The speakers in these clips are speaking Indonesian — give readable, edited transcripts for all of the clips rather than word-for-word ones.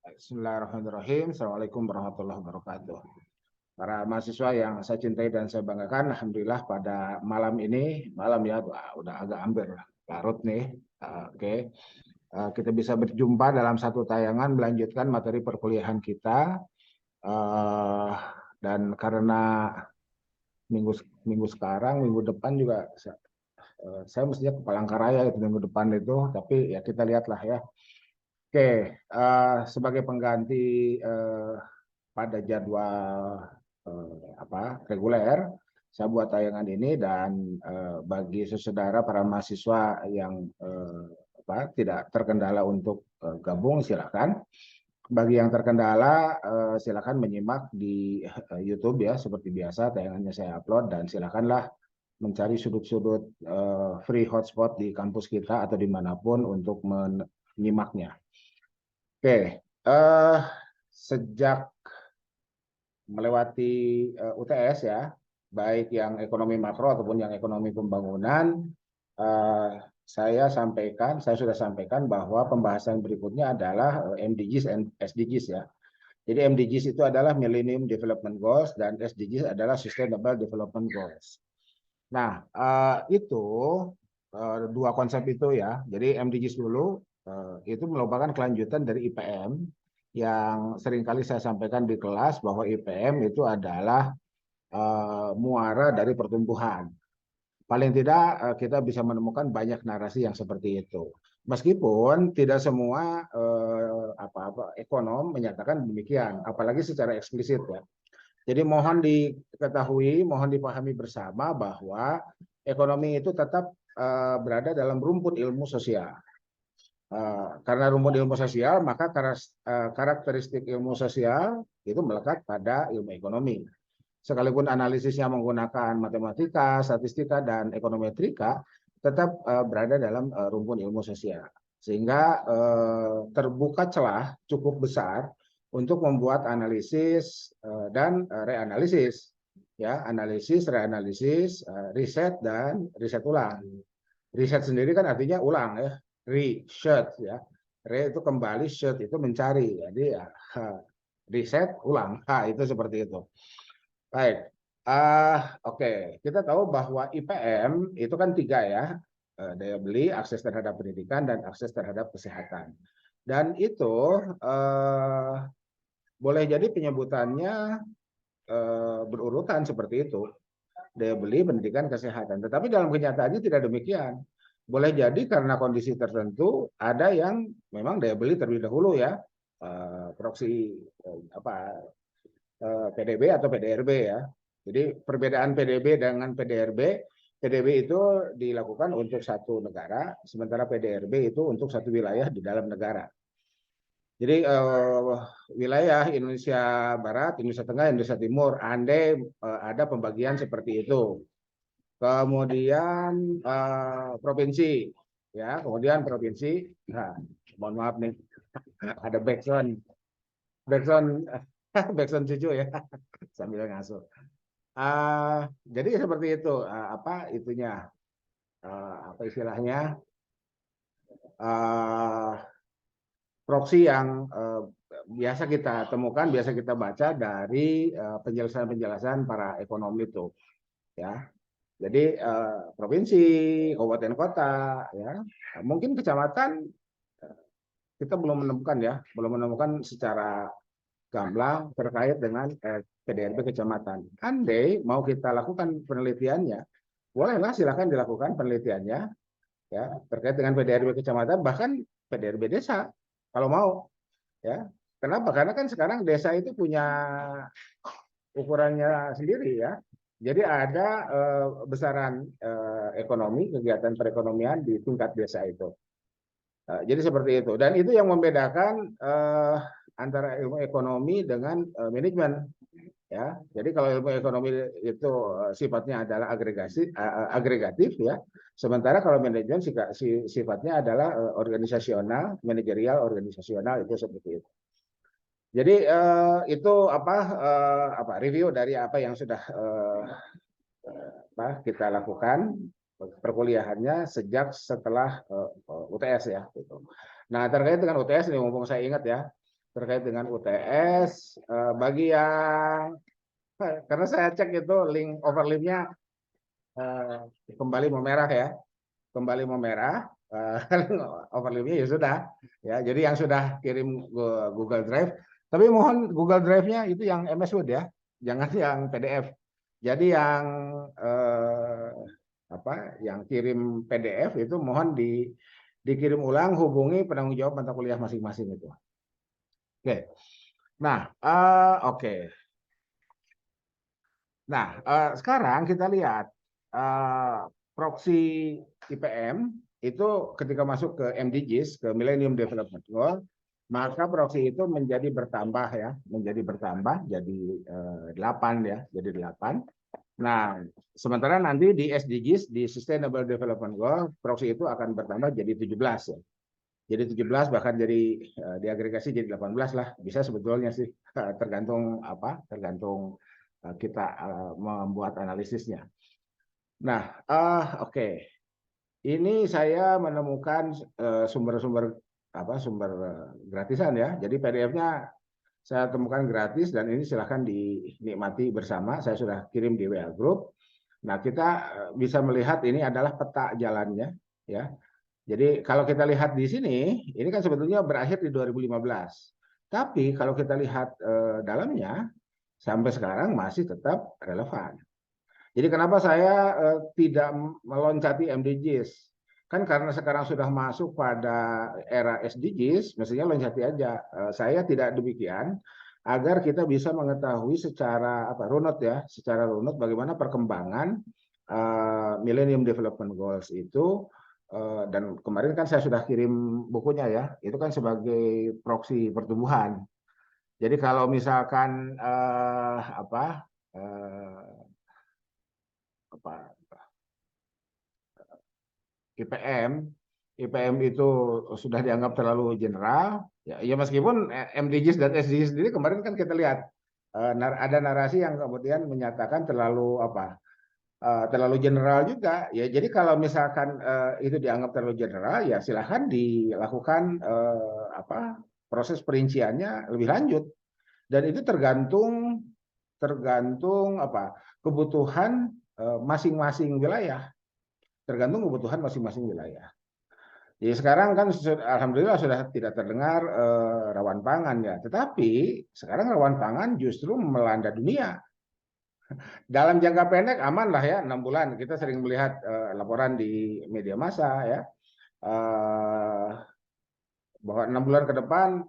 Bismillahirrahmanirrahim. Assalamualaikum warahmatullahi wabarakatuh. Para mahasiswa yang saya cintai dan saya banggakan, alhamdulillah pada malam ini, malam ya, udah agak hampir larut nih. Oke. Kita bisa berjumpa dalam satu tayangan melanjutkan materi perkuliahan kita. Eh, dan karena minggu minggu sekarang, minggu depan juga saya mestinya ke Palangkaraya itu minggu depan itu, tapi ya kita lihatlah ya. Oke, sebagai pengganti pada jadwal reguler, saya buat tayangan ini dan bagi saudara para mahasiswa yang tidak terkendala untuk gabung, silakan. Bagi yang terkendala, silakan menyimak di YouTube ya, seperti biasa tayangannya saya upload dan silakanlah mencari sudut-sudut free hotspot di kampus kita atau dimanapun untuk menyimaknya. Oke, sejak melewati UTS ya, baik yang ekonomi makro ataupun yang ekonomi pembangunan, saya sudah sampaikan bahwa pembahasan berikutnya adalah MDGs dan SDGs ya. Jadi MDGs itu adalah Millennium Development Goals dan SDGs adalah Sustainable Development Goals. Nah, itu dua konsep itu ya. Jadi MDGs dulu itu merupakan kelanjutan dari IPM yang seringkali saya sampaikan di kelas bahwa IPM itu adalah muara dari pertumbuhan. Paling tidak kita bisa menemukan banyak narasi yang seperti itu. Meskipun tidak semua ekonom menyatakan demikian, apalagi secara eksplisit ya. Jadi mohon diketahui, mohon dipahami bersama bahwa ekonomi itu tetap berada dalam rumpun ilmu sosial. Karena rumpun ilmu sosial, maka karakteristik ilmu sosial itu melekat pada ilmu ekonomi. Sekalipun analisisnya menggunakan matematika, statistika, dan ekonometrika, tetap berada dalam rumpun ilmu sosial. Sehingga terbuka celah cukup besar untuk membuat analisis dan reanalisis. Ya, analisis, reanalisis, riset, dan riset ulang. Riset sendiri kan artinya ulang ya, research ya. Re itu kembali, search itu mencari. Jadi ya, riset ulang. Itu seperti itu. Baik, oke. Kita tahu bahwa IPM itu kan tiga ya, daya beli, akses terhadap pendidikan, dan akses terhadap kesehatan. Dan itu boleh jadi penyebutannya berurutan seperti itu, daya beli, pendidikan, kesehatan. Tetapi dalam kenyataannya tidak demikian. Boleh jadi karena kondisi tertentu ada yang memang daya beli terlebih dahulu ya, proksi PDB atau PDRB ya. Jadi perbedaan PDB dengan PDRB, PDB itu dilakukan untuk satu negara, sementara PDRB itu untuk satu wilayah di dalam negara. Jadi wilayah Indonesia Barat, Indonesia Tengah, Indonesia Timur, andai ada pembagian seperti itu. Kemudian provinsi, ya, kemudian provinsi. Nah, mohon maaf nih, ada background, background, background cucu ya, sambil ngasuh. Jadi seperti itu, apa itunya, apa istilahnya, proksi yang biasa kita temukan, biasa kita baca dari penjelasan-penjelasan para ekonom itu, ya. Jadi provinsi, kabupaten kota, ya, mungkin kecamatan kita belum menemukan ya, belum menemukan secara gamblang terkait dengan PDRB kecamatan. Andai mau kita lakukan penelitiannya, bolehlah silakan dilakukan penelitiannya ya terkait dengan PDRB kecamatan, bahkan PDRB desa kalau mau ya. Kenapa? Karena kan sekarang desa itu punya ukurannya sendiri ya. Jadi ada besaran ekonomi, kegiatan perekonomian di tingkat desa itu. Jadi seperti itu. Dan itu yang membedakan antara ilmu ekonomi dengan manajemen. Ya, jadi kalau ilmu ekonomi itu sifatnya adalah agregatif ya, sementara kalau manajemen sifatnya adalah organisasional, manajerial, organisasional itu seperti itu. Jadi itu apa review dari apa yang sudah kita lakukan perkuliahannya sejak setelah UTS ya. Gitu. Nah terkait dengan UTS ini mumpung saya ingat ya, terkait dengan UTS. Bagi yang karena saya cek itu link overlipnya kembali memerah ya, kembali memerah. Overlipnya ya sudah ya. Jadi yang sudah kirim Google Drive, tapi mohon Google Drive-nya itu yang MS Word ya, jangan yang PDF. Jadi yang yang kirim PDF itu mohon dikirim ulang, hubungi penanggung jawab mata kuliah masing-masing itu. Oke. Nah, oke. Nah, sekarang kita lihat proxy IPM itu ketika masuk ke MDGs, ke Millennium Development Goal, maka proxy itu menjadi bertambah ya, jadi 8 ya, jadi 8. Nah, sementara nanti di SDGs, di Sustainable Development Goal, proxy itu akan bertambah jadi 17 ya. Jadi 17 bahkan jadi diagregasi jadi 18 lah, bisa sebetulnya sih, tergantung tergantung kita membuat analisisnya. Nah, oke. Ini saya menemukan sumber-sumber sumber gratisan ya. Jadi PDF-nya saya temukan gratis dan ini silahkan dinikmati bersama. Saya sudah kirim di WA Group. Nah, kita bisa melihat ini adalah peta jalannya ya. Jadi kalau kita lihat di sini, ini kan sebetulnya berakhir di 2015. Tapi kalau kita lihat dalamnya, sampai sekarang masih tetap relevan. Jadi kenapa saya tidak meloncati MDGs? Kan karena sekarang sudah masuk pada era SDGs, mestinya loncati aja. Saya tidak demikian, agar kita bisa mengetahui secara runut ya, secara runut bagaimana perkembangan Millennium Development Goals itu. Dan kemarin kan saya sudah kirim bukunya ya, itu kan sebagai proksi pertumbuhan. Jadi kalau misalkan IPM itu sudah dianggap terlalu general, ya meskipun MDGs dan SDGs sendiri kemarin kan kita lihat ada narasi yang kemudian menyatakan terlalu terlalu general juga ya. Jadi kalau misalkan itu dianggap terlalu general, ya silahkan dilakukan proses perinciannya lebih lanjut, dan itu tergantung kebutuhan masing-masing wilayah, Jadi sekarang kan alhamdulillah sudah tidak terdengar rawan pangan ya, tetapi sekarang rawan pangan justru melanda dunia. Dalam jangka pendek aman lah ya, 6 bulan. Kita sering melihat laporan di media massa ya, bahwa 6 bulan ke depan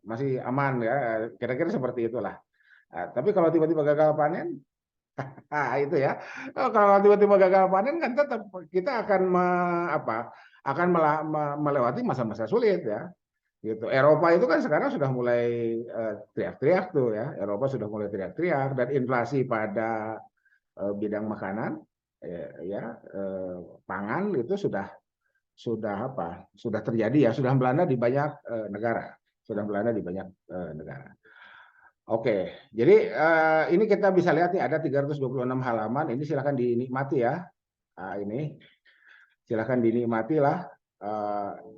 masih aman ya, kira-kira seperti itulah. Tapi kalau tiba-tiba gagal panen, itu ya. Kalau tiba-tiba gagal panen kan tetap kita akan melewati masa-masa sulit ya. Gitu. Eropa itu kan sekarang sudah mulai teriak-teriak tuh ya. Eropa sudah mulai teriak-teriak, dan inflasi pada bidang makanan pangan itu sudah terjadi ya, sudah melanda di banyak negara. Oke, jadi ini kita bisa lihat nih ada 326 halaman. Ini silakan dinikmati ya. Ini silakan dinikmati lah.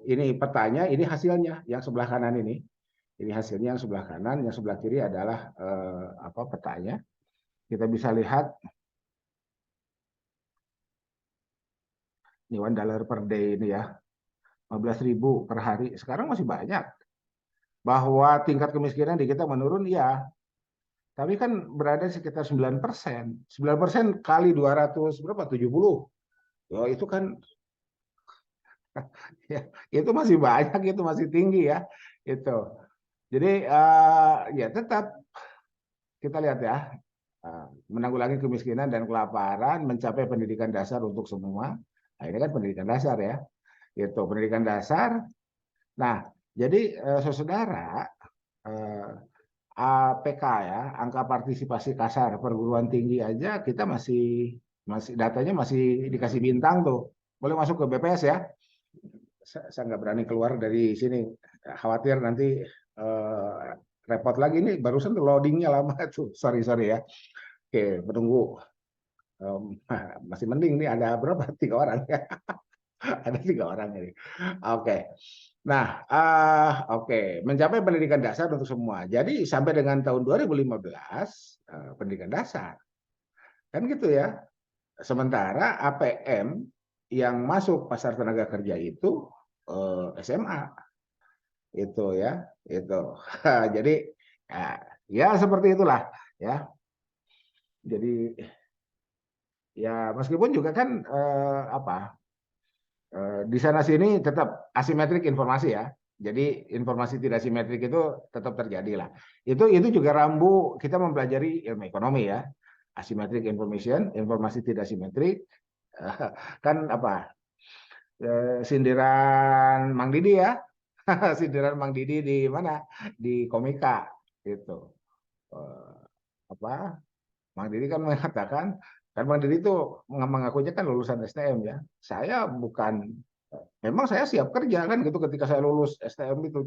Ini petanya, ini hasilnya yang sebelah kanan ini. Ini hasilnya yang sebelah kanan, yang sebelah kiri adalah petanya. Kita bisa lihat ini $1 per day ini ya. 15.000 per hari. Sekarang masih banyak. Bahwa tingkat kemiskinan di kita menurun ya. Tapi kan berada sekitar 9%. 9% kali 200 berapa? 70. Oh, itu kan ya, itu masih banyak, itu masih tinggi ya. Itu. Jadi ya tetap kita lihat ya, menanggulangi kemiskinan dan kelaparan, mencapai pendidikan dasar untuk semua. Nah, ini kan pendidikan dasar ya. Itu pendidikan dasar. Nah, jadi saudara, APK ya, angka partisipasi kasar perguruan tinggi aja kita masih datanya masih dikasih bintang tuh. Boleh masuk ke BPS ya. Saya nggak berani keluar dari sini, khawatir nanti repot lagi nih, barusan loadingnya lama tuh. Sorry ya. Oke, menunggu. Masih mending nih, ada berapa? 3 orang ya. Ada 3 orang ini. Oke. Nah, oke, mencapai pendidikan dasar untuk semua. Jadi sampai dengan tahun 2015 pendidikan dasar, kan gitu ya. Sementara APM yang masuk pasar tenaga kerja itu SMA itu ya, itu. Jadi ya, ya seperti itulah ya. Jadi ya meskipun juga kan apa di sana sini tetap asimetrik informasi ya. Jadi informasi tidak simetrik itu tetap terjadi lah. Itu juga rambu kita mempelajari ilmu ekonomi ya. Asymmetric information, informasi tidak simetrik, kan apa sindiran Mang Didi ya, sindiran Mang Didi di mana di Komika gitu. Eh, apa Mang Didi kan mengatakan, kan Mang Didi itu mengakunya kan lulusan STM ya. Saya bukan, memang saya siap kerja kan gitu ketika saya lulus STM itu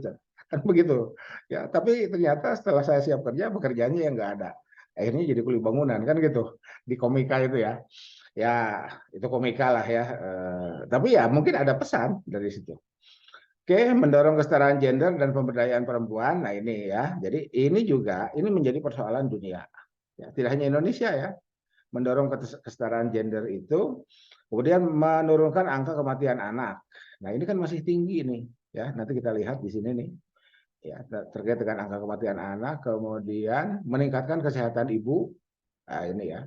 kan begitu ya. Tapi ternyata setelah saya siap kerja pekerjaannya yang nggak ada. Akhirnya jadi kuli bangunan kan gitu di Komika itu ya. Ya itu Komika lah ya. Tapi ya mungkin ada pesan dari situ. Oke, mendorong kesetaraan gender dan pemberdayaan perempuan. Nah ini ya, jadi ini juga ini menjadi persoalan dunia. Ya, tidak hanya Indonesia ya, mendorong kesetaraan gender itu, kemudian menurunkan angka kematian anak. Nah ini kan masih tinggi nih, ya. Nanti kita lihat di sini nih, ya terkait dengan angka kematian anak, kemudian meningkatkan kesehatan ibu. Nah ini ya.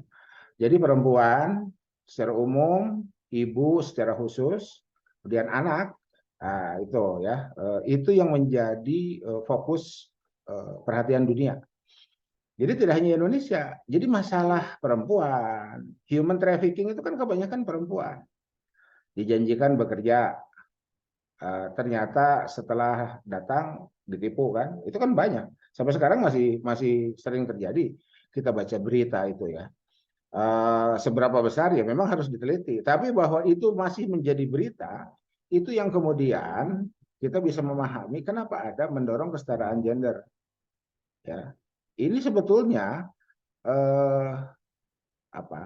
Jadi perempuan secara umum, ibu secara khusus, kemudian anak. Nah, itu ya, itu yang menjadi fokus perhatian dunia. Jadi tidak hanya Indonesia, jadi masalah perempuan, human trafficking itu kan kebanyakan perempuan. Dijanjikan bekerja, ternyata setelah datang ditipu kan, itu kan banyak. Sampai sekarang masih masih sering terjadi. Kita baca berita itu ya. Seberapa besar ya memang harus diteliti. Tapi bahwa itu masih menjadi berita, itu yang kemudian kita bisa memahami kenapa ada mendorong kesetaraan gender. Ya, ini sebetulnya eh, apa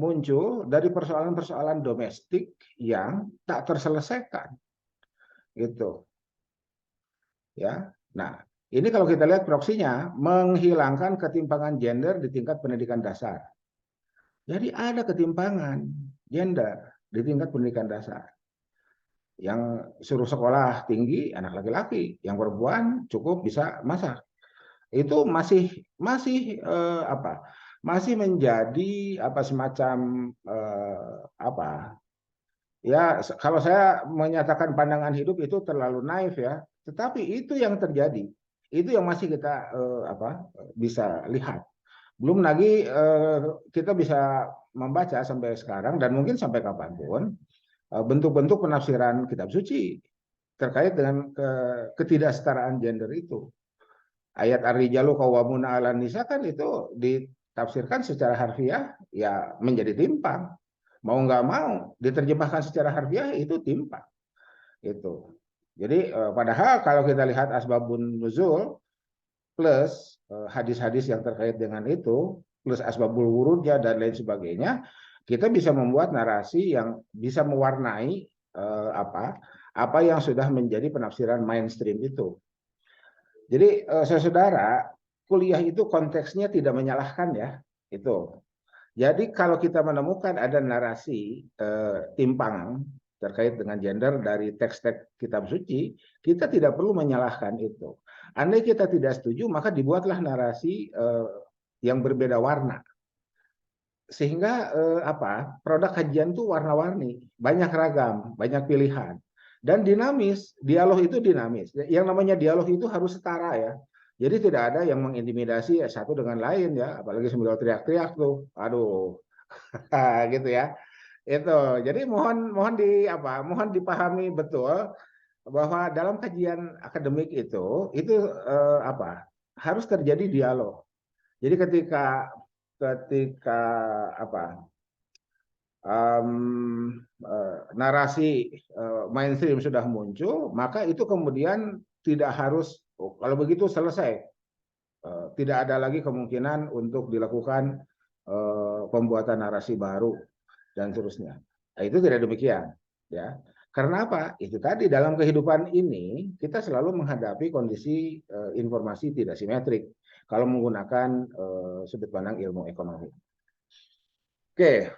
muncul dari persoalan-persoalan domestik yang tak terselesaikan gitu ya. Nah, ini kalau kita lihat proksinya menghilangkan ketimpangan gender di tingkat pendidikan dasar. Jadi ada ketimpangan gender di tingkat pendidikan dasar. Yang suruh sekolah tinggi anak laki-laki, yang perempuan cukup bisa masak. Itu masih masih apa? Masih menjadi apa semacam apa? Ya, kalau saya menyatakan pandangan hidup itu terlalu naif ya, tetapi itu yang terjadi. Itu yang masih kita apa? Bisa lihat. Belum lagi kita bisa membaca sampai sekarang dan mungkin sampai kapanpun bentuk-bentuk penafsiran kitab suci terkait dengan ketidaksetaraan gender itu. Ayat ar-rijalu qawwamuna 'alan nisa kan itu ditafsirkan secara harfiah ya menjadi timpang. Mau nggak mau diterjemahkan secara harfiah itu timpang. Itu. Jadi padahal kalau kita lihat asbabun nuzul plus hadis-hadis yang terkait dengan itu plus asbabul wurudnya dan lain sebagainya, kita bisa membuat narasi yang bisa mewarnai apa yang sudah menjadi penafsiran mainstream itu. Jadi saudara, kuliah itu konteksnya tidak menyalahkan ya, itu. Jadi kalau kita menemukan ada narasi timpang terkait dengan gender dari teks-teks kitab suci, kita tidak perlu menyalahkan itu. Andai kita tidak setuju, maka dibuatlah narasi yang berbeda warna. Sehingga apa? Produk kajian itu warna-warni, banyak ragam, banyak pilihan. Dan dinamis, dialog itu dinamis. Yang namanya dialog itu harus setara ya. Jadi tidak ada yang mengintimidasi ya satu dengan lain ya, apalagi sambil teriak-teriak tuh. Aduh, gitu ya. Itu. Jadi mohon mohon di apa? Mohon dipahami betul bahwa dalam kajian akademik itu apa? Harus terjadi dialog. Jadi ketika ketika apa? Narasi mainstream sudah muncul, maka itu kemudian tidak harus kalau begitu selesai. Tidak ada lagi kemungkinan untuk dilakukan pembuatan narasi baru dan seterusnya. Nah, itu tidak demikian. ya. Karena apa? Itu tadi dalam kehidupan ini kita selalu menghadapi kondisi informasi tidak simetrik kalau menggunakan sudut pandang ilmu ekonomi. Oke,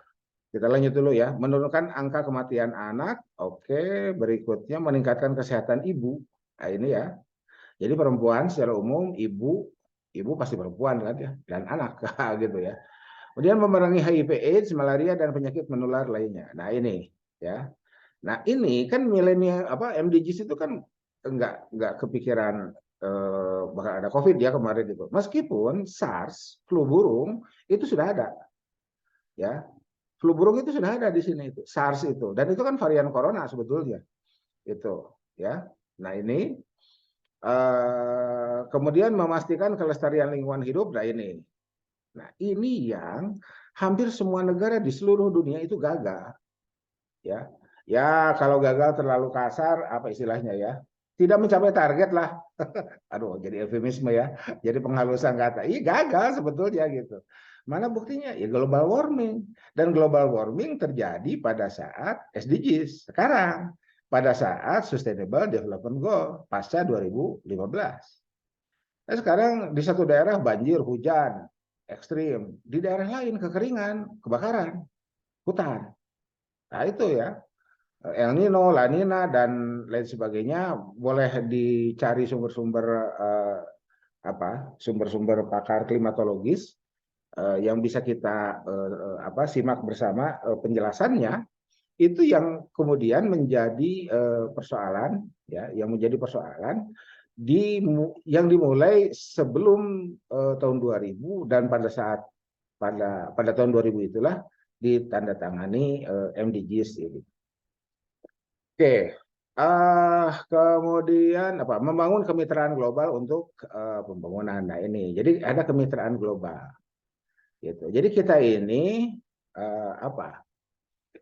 kita lanjut dulu ya. Menurunkan angka kematian anak. Oke, berikutnya meningkatkan kesehatan ibu. Nah, ini ya. Jadi perempuan secara umum ibu pasti perempuan kan ya, dan anak gitu ya. Kemudian memerangi HIV/AIDS, malaria dan penyakit menular lainnya. Nah, ini ya. Nah, ini kan milenial MDGs itu kan nggak kepikiran bakal ada COVID ya kemarin itu. Meskipun SARS, flu burung itu sudah ada ya. Flu burung itu sudah ada di sini itu, SARS itu. Dan itu kan varian corona sebetulnya. Itu ya. Nah, ini kemudian memastikan kelestarian lingkungan hidup. Nah, ini. Nah, ini yang hampir semua negara di seluruh dunia itu gagal. Ya. Ya, kalau gagal terlalu kasar apa istilahnya ya? Tidak mencapai target lah. Aduh, jadi eufemisme ya. Jadi penghalusan kata. Iya, gagal sebetulnya gitu. Mana buktinya? Ya global warming. Dan global warming terjadi pada saat SDGs. Sekarang, pada saat Sustainable Development Goal, pasca 2015. Nah, sekarang di satu daerah banjir, hujan, ekstrim. Di daerah lain kekeringan, kebakaran, hutan. Nah, itu ya. El Nino, La Nina, dan lain sebagainya. Boleh dicari sumber-sumber sumber-sumber pakar klimatologis yang bisa kita simak bersama penjelasannya. Itu yang kemudian menjadi persoalan ya, yang menjadi persoalan yang dimulai sebelum tahun 2000 dan pada tahun 2000 itulah ditandatangani MDGs ini. Oke, kemudian membangun kemitraan global untuk pembangunan. Nah, ini jadi ada kemitraan global gitu. Jadi kita ini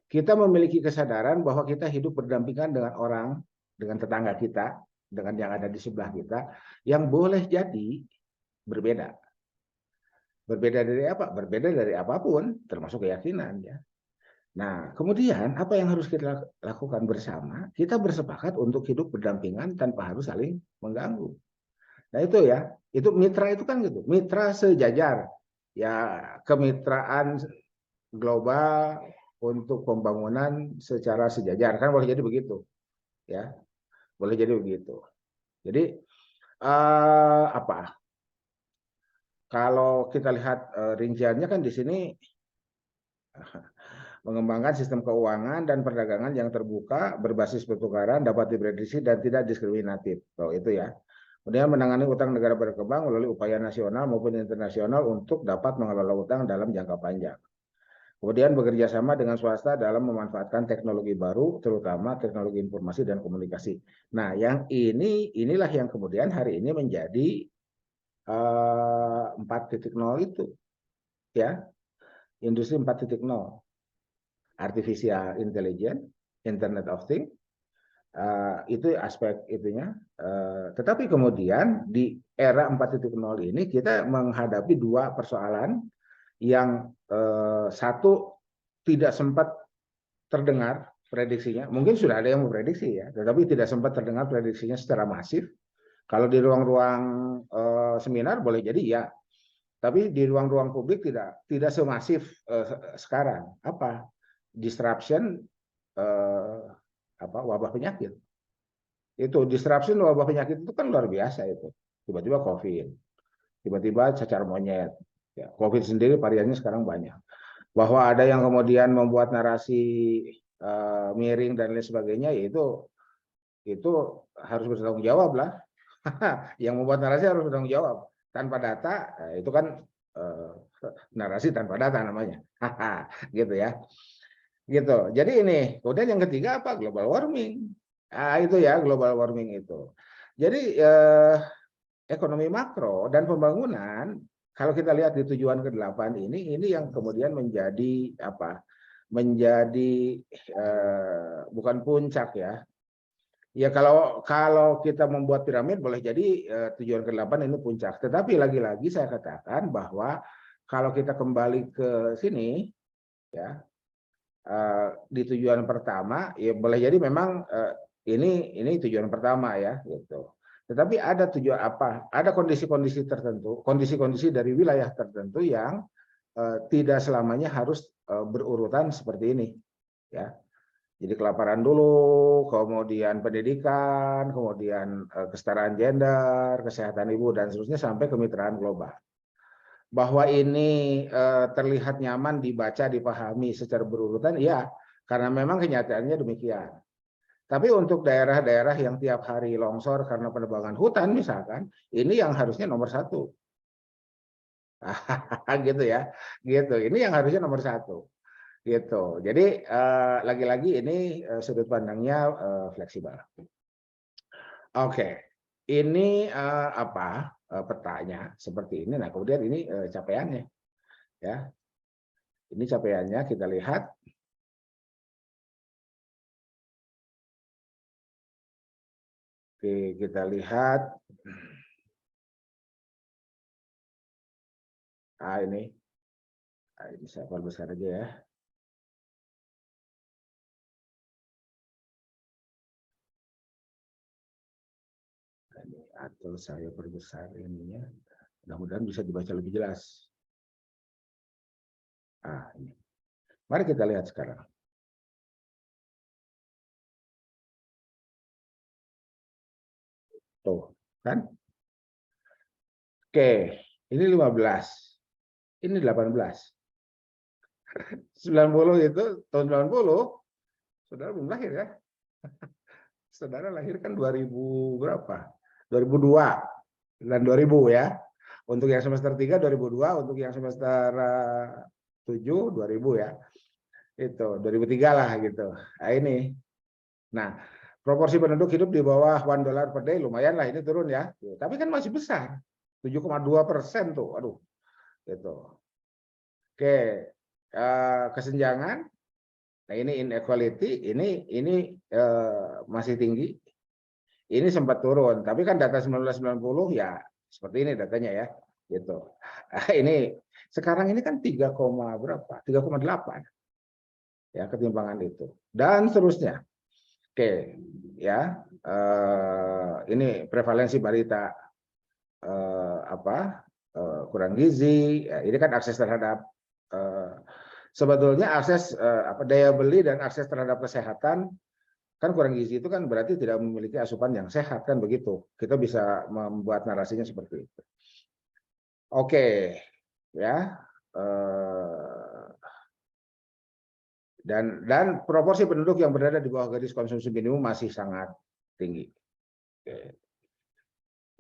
kita memiliki kesadaran bahwa kita hidup berdampingan dengan orang, dengan tetangga kita, dengan yang ada di sebelah kita, yang boleh jadi berbeda. Berbeda dari apa? Berbeda dari apapun, termasuk keyakinan ya. Nah, kemudian apa yang harus kita lakukan bersama? Kita bersepakat untuk hidup berdampingan tanpa harus saling mengganggu. Nah, itu ya. Itu mitra itu kan gitu. Mitra sejajar. Ya, kemitraan global untuk pembangunan secara sejajar kan boleh jadi begitu. Ya. Boleh jadi begitu. Jadi kalau kita lihat rinciannya kan di sini mengembangkan sistem keuangan dan perdagangan yang terbuka, berbasis pertukaran, dapat diprediksi dan tidak diskriminatif. Oh, itu ya. Kemudian menangani utang negara berkembang melalui upaya nasional maupun internasional untuk dapat mengelola utang dalam jangka panjang. Kemudian bekerja sama dengan swasta dalam memanfaatkan teknologi baru, terutama teknologi informasi dan komunikasi. Nah, inilah yang kemudian hari ini menjadi 4.0 itu, ya, industri 4.0. Artificial intelligence, Internet of Things, itu aspek itunya. Tetapi kemudian di era 4.0 ini kita menghadapi dua persoalan yang satu tidak sempat terdengar prediksinya. Mungkin sudah ada yang memprediksi ya, tetapi tidak sempat terdengar prediksinya secara masif. Kalau di ruang-ruang seminar boleh jadi ya, tapi di ruang-ruang publik tidak semasif sekarang. Apa? Disruption wabah penyakit. Itu disruption wabah penyakit itu kan luar biasa itu. Tiba-tiba COVID, tiba-tiba cacar monyet. Ya, COVID sendiri variannya sekarang banyak. Bahwa ada yang kemudian membuat narasi miring dan lain sebagainya, yaitu itu harus bertanggung jawab lah. Yang membuat narasi harus bertanggung jawab. Tanpa data itu kan narasi tanpa data namanya. Gitu ya. Gitu. Jadi ini, kemudian yang ketiga apa? Global warming. Itu ya, global warming itu. Jadi ekonomi makro dan pembangunan, kalau kita lihat di tujuan ke-8 ini yang kemudian menjadi apa? Menjadi bukan puncak ya. Ya kalau kita membuat piramid boleh jadi tujuan ke-8 ini puncak. Tetapi lagi-lagi saya katakan bahwa kalau kita kembali ke sini ya, di tujuan pertama, ya boleh jadi memang ini tujuan pertama ya, gitu. Tetapi ada tujuan apa? Ada kondisi-kondisi tertentu, kondisi-kondisi dari wilayah tertentu yang tidak selamanya harus berurutan seperti ini, ya. Jadi kelaparan dulu, kemudian pendidikan, kemudian kesetaraan gender, kesehatan ibu dan seterusnya sampai kemitraan global. Bahwa ini terlihat nyaman dibaca, dipahami secara berurutan, ya, karena memang kenyataannya demikian. Tapi untuk daerah-daerah yang tiap hari longsor karena penebangan hutan misalkan, ini yang harusnya nomor satu. Gitu ya, gitu. Ini yang harusnya nomor satu. Gitu. Jadi lagi-lagi ini sudut pandangnya fleksibel. Oke, ini apa petanya seperti ini. Nah, kemudian ini capaiannya, ya. Ini capaiannya kita lihat. Oke, kita lihat. Ini saya perbesar aja ya. Ini, atau saya perbesar ininya. Mudah-mudahan bisa dibaca lebih jelas. Ini. Mari kita lihat sekarang. Tuh, kan? Oke, ini 15. Ini 18. 90 itu tahun 90, saudara belum lahir ya. Saudara lahir kan 2000 berapa? 2002 dan 2000 ya. Untuk yang semester 3 2002, untuk yang semester 7 2000 ya. Itu 2003 lah gitu. Nah, ini. Nah, proporsi penduduk hidup di bawah $1 per day lumayan lah, ini turun ya. Tapi kan masih besar. 7,2% tuh. Aduh. Gitu. Oke, kesenjangan. Nah, ini inequality, ini masih tinggi. Ini sempat turun, tapi kan data 1990 ya seperti ini datanya ya, gitu. Ini sekarang ini kan 3, berapa? 3,8 ya ketimpangan itu dan seterusnya. Oke, ya. Ini prevalensi balita kurang gizi. Ya, ini kan akses terhadap sebetulnya akses daya beli dan akses terhadap kesehatan. Kan kurang gizi itu kan berarti tidak memiliki asupan yang sehat, kan begitu. Kita bisa membuat narasinya seperti itu. Oke, ya. Dan proporsi penduduk yang berada di bawah garis konsumsi minimum masih sangat tinggi. Oke.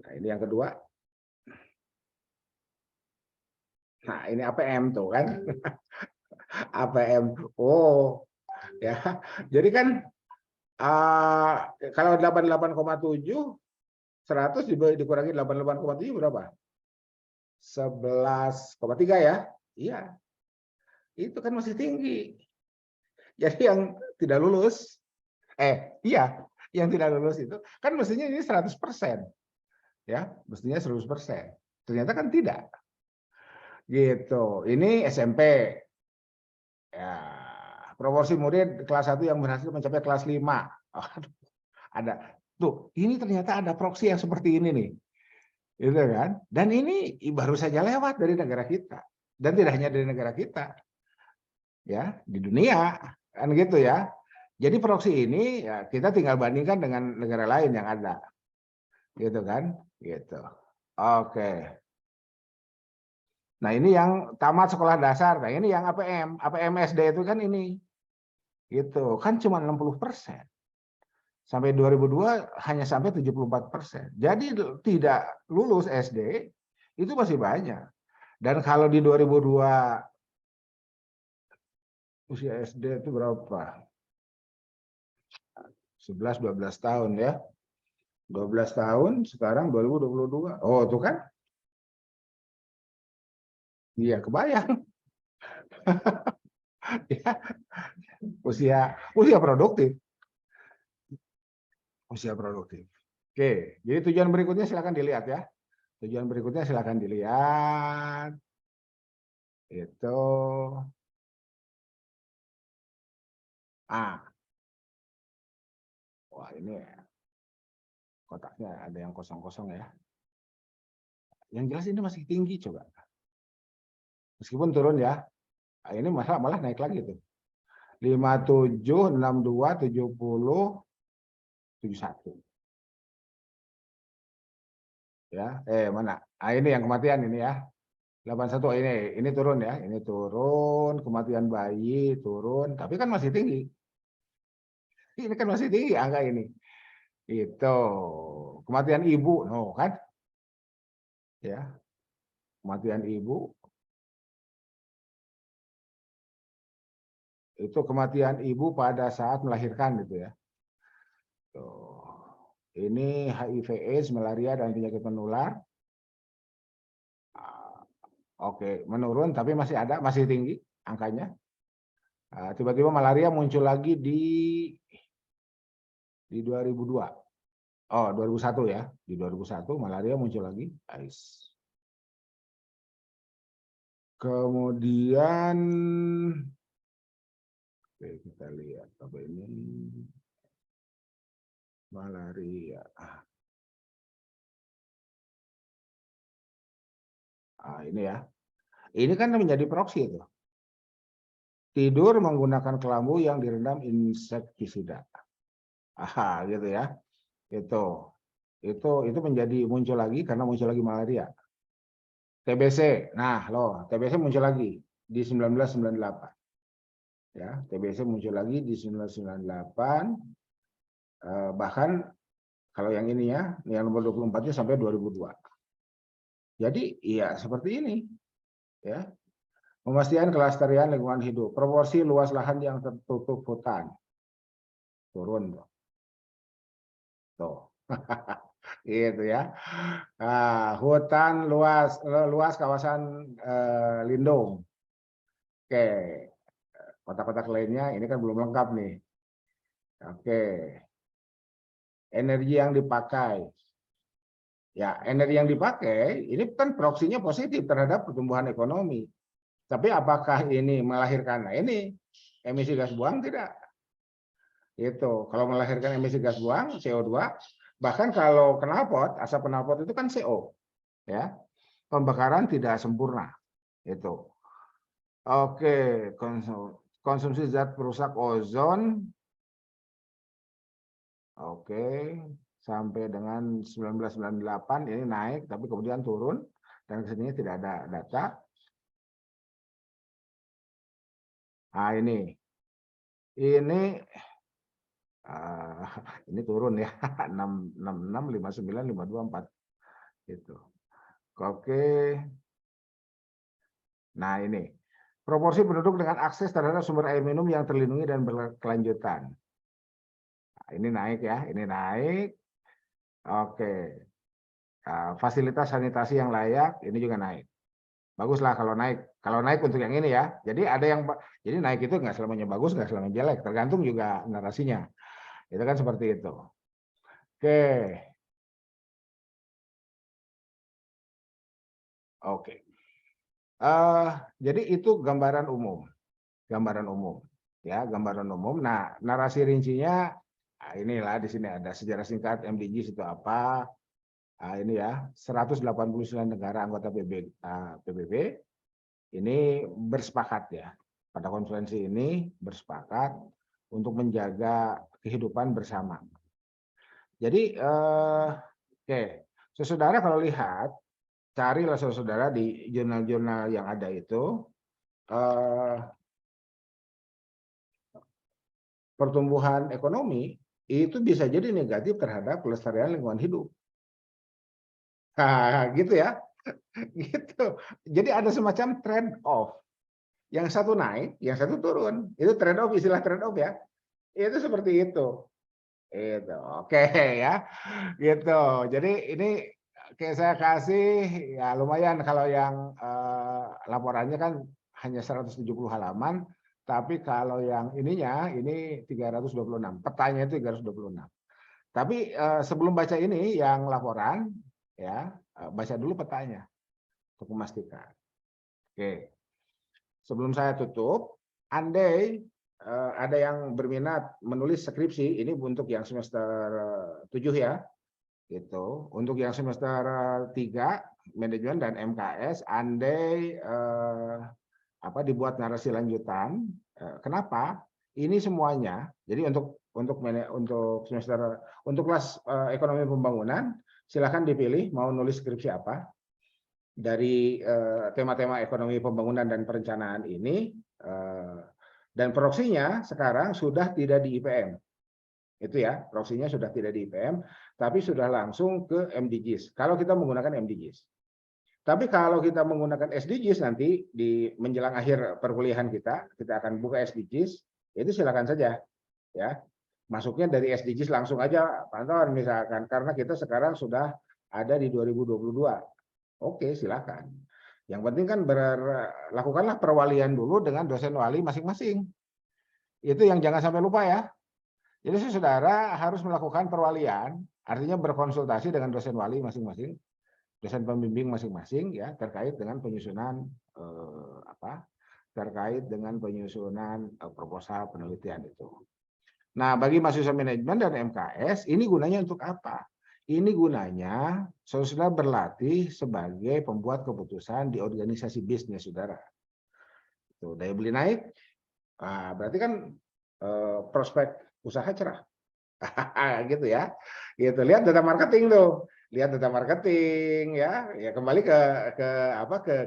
Nah, ini yang kedua. Nah, ini APM tuh kan. APM. Oh, ya. Jadi kan kalau 88,7, 100 dikurangi 88,7 berapa? 11,3 ya. Iya. Itu kan masih tinggi. Jadi yang tidak lulus, iya, yang tidak lulus itu kan mestinya ini 100%. Ya, mestinya 100%. Ternyata kan tidak. Gitu. Ini SMP. Ya, proporsi murid kelas 1 yang berhasil mencapai kelas 5. Ada. Tuh, ini ternyata ada proksi yang seperti ini nih. Gitu kan? Dan ini baru saja lewat dari negara kita. Dan tidak hanya dari negara kita. Ya, di dunia kan gitu ya. Jadi proksi ini ya kita tinggal bandingkan dengan negara lain yang ada. Gitu kan? Gitu. Oke. Nah, ini yang tamat sekolah dasar. Nah, ini yang APM. APM SD itu kan ini. Gitu. Kan cuma 60%. Sampai 2002 hanya sampai 74%. Jadi tidak lulus SD itu masih banyak. Dan kalau di 2002 usia SD itu berapa? 11-12 tahun ya. 12 tahun, sekarang 2022. Oh, itu kan? Iya, kebayang. Ya, usia produktif. Usia produktif. Oke, jadi tujuan berikutnya silakan dilihat ya. Tujuan berikutnya silakan dilihat. Itu Ah, wah ini kotaknya ada yang kosong-kosong ya. Yang jelas ini masih tinggi coba. Meskipun turun ya. Nah, ini malah naik lagi tuh. 57, 62, 70, 71. Ya, mana? Ah, ini yang kematian ini ya. 81 ini turun ya. Ini turun, kematian bayi turun, tapi kan masih tinggi. Ini kan masih tinggi angka ini. Itu kematian ibu, no kan? Ya, kematian ibu itu kematian ibu pada saat melahirkan gitu ya. Tuh. Ini HIV/AIDS, malaria dan penyakit menular. Oke, menurun tapi masih ada, masih tinggi angkanya. Tiba-tiba malaria muncul lagi di 2002. Oh, 2001 ya. Di 2001 malaria muncul lagi. Kemudian oke, kita lihat apa ini. Malaria. Ini ya. Ini kan menjadi proksi itu. Tidur menggunakan kelambu yang direndam insektisida. Gitu ya. Itu menjadi muncul lagi karena muncul lagi malaria. TBC. Nah, TBC muncul lagi di 1998. Ya, TBC muncul lagi di 1998. Bahkan kalau yang ini ya, yang nomor 24-nya sampai 2002. Jadi, iya seperti ini. Ya. Memastikan kelestarian lingkungan hidup. Proporsi luas lahan yang tertutup hutan. Turun. Tuh. Gitu ya. Hutan luas kawasan lindung. Oke. Kotak-kotak lainnya ini kan belum lengkap nih. Oke. Energi yang dipakai. Ya, energi yang dipakai ini kan proksinya positif terhadap pertumbuhan ekonomi. Tapi apakah ini melahirkan? Nah, ini emisi gas buang tidak? Itu. Kalau melahirkan emisi gas buang CO2, bahkan kalau knalpot, asap knalpot itu kan CO, ya. Pembakaran tidak sempurna. Itu. Oke, konsumsi zat perusak ozon. Oke, sampai dengan 1998 ini naik, tapi kemudian turun dan kesini tidak ada data. Nah ini turun ya 666, 59, 524 itu. Oke. Nah ini proporsi penduduk dengan akses terhadap sumber air minum yang terlindungi dan berkelanjutan. Nah, ini naik ya, ini naik. Oke. Fasilitas sanitasi yang layak ini juga naik. Baguslah kalau naik. Kalau naik untuk yang ini ya. Jadi ada yang jadi naik itu nggak selamanya bagus, nggak selamanya jelek, tergantung juga narasinya. Itu kan seperti itu. Oke. Oke. Jadi itu gambaran umum. Gambaran umum. Ya, gambaran umum. Nah, narasi rincinya inilah di sini ada sejarah singkat MDGs itu apa. Ini ya, 189 negara anggota PBB ini bersepakat ya. Pada konferensi ini bersepakat untuk menjaga kehidupan bersama. Jadi, oke, saudara kalau lihat, carilah saudara di jurnal-jurnal yang ada itu, pertumbuhan ekonomi itu bisa jadi negatif terhadap kelestarian lingkungan hidup. Gitu ya. Gitu. Jadi ada semacam trade off. Yang satu naik, yang satu turun. Itu trade off, istilah trade off ya. Itu seperti itu. Itu. Oke ya. Gitu. Jadi ini kayak saya kasih ya lumayan kalau yang laporannya kan hanya 170 halaman, tapi kalau yang ininya ini 326. Petanya itu 326. Tapi sebelum baca ini yang laporan ya, baca dulu petanya untuk memastikan. Oke. Sebelum saya tutup, andai ada yang berminat menulis skripsi, ini untuk yang semester 7 ya, gitu. Untuk yang semester 3 manajemen dan MKS, andai dibuat narasi lanjutan. Kenapa? Ini semuanya. Jadi untuk semester kelas ekonomi pembangunan, silakan dipilih mau nulis skripsi apa dari tema-tema ekonomi pembangunan dan perencanaan ini. Dan proksinya sekarang sudah tidak di IPM. Itu ya, proksinya sudah tidak di IPM, tapi sudah langsung ke MDGs. Kalau kita menggunakan MDGs. Tapi kalau kita menggunakan SDGs nanti di menjelang akhir perkuliahan kita akan buka SDGs, itu silakan saja, ya. Masuknya dari SDGs langsung aja, Pak Anton misalkan, karena kita sekarang sudah ada di 2022. Oke, silakan. Yang penting kan lakukanlah perwalian dulu dengan dosen wali masing-masing. Itu yang jangan sampai lupa ya. Jadi saudara harus melakukan perwalian, artinya berkonsultasi dengan dosen wali masing-masing, dosen pembimbing masing-masing ya, terkait dengan penyusunan proposal penelitian itu. Nah, bagi mahasiswa manajemen dan MKS, ini gunanya untuk apa? Ini gunanya saudara berlatih sebagai pembuat keputusan di organisasi bisnis saudara. Tuh, daya beli naik, berarti kan prospek usaha cerah. Gitu ya. Gitu. Lihat data marketing tuh. Lihat data marketing ya. Ya kembali ke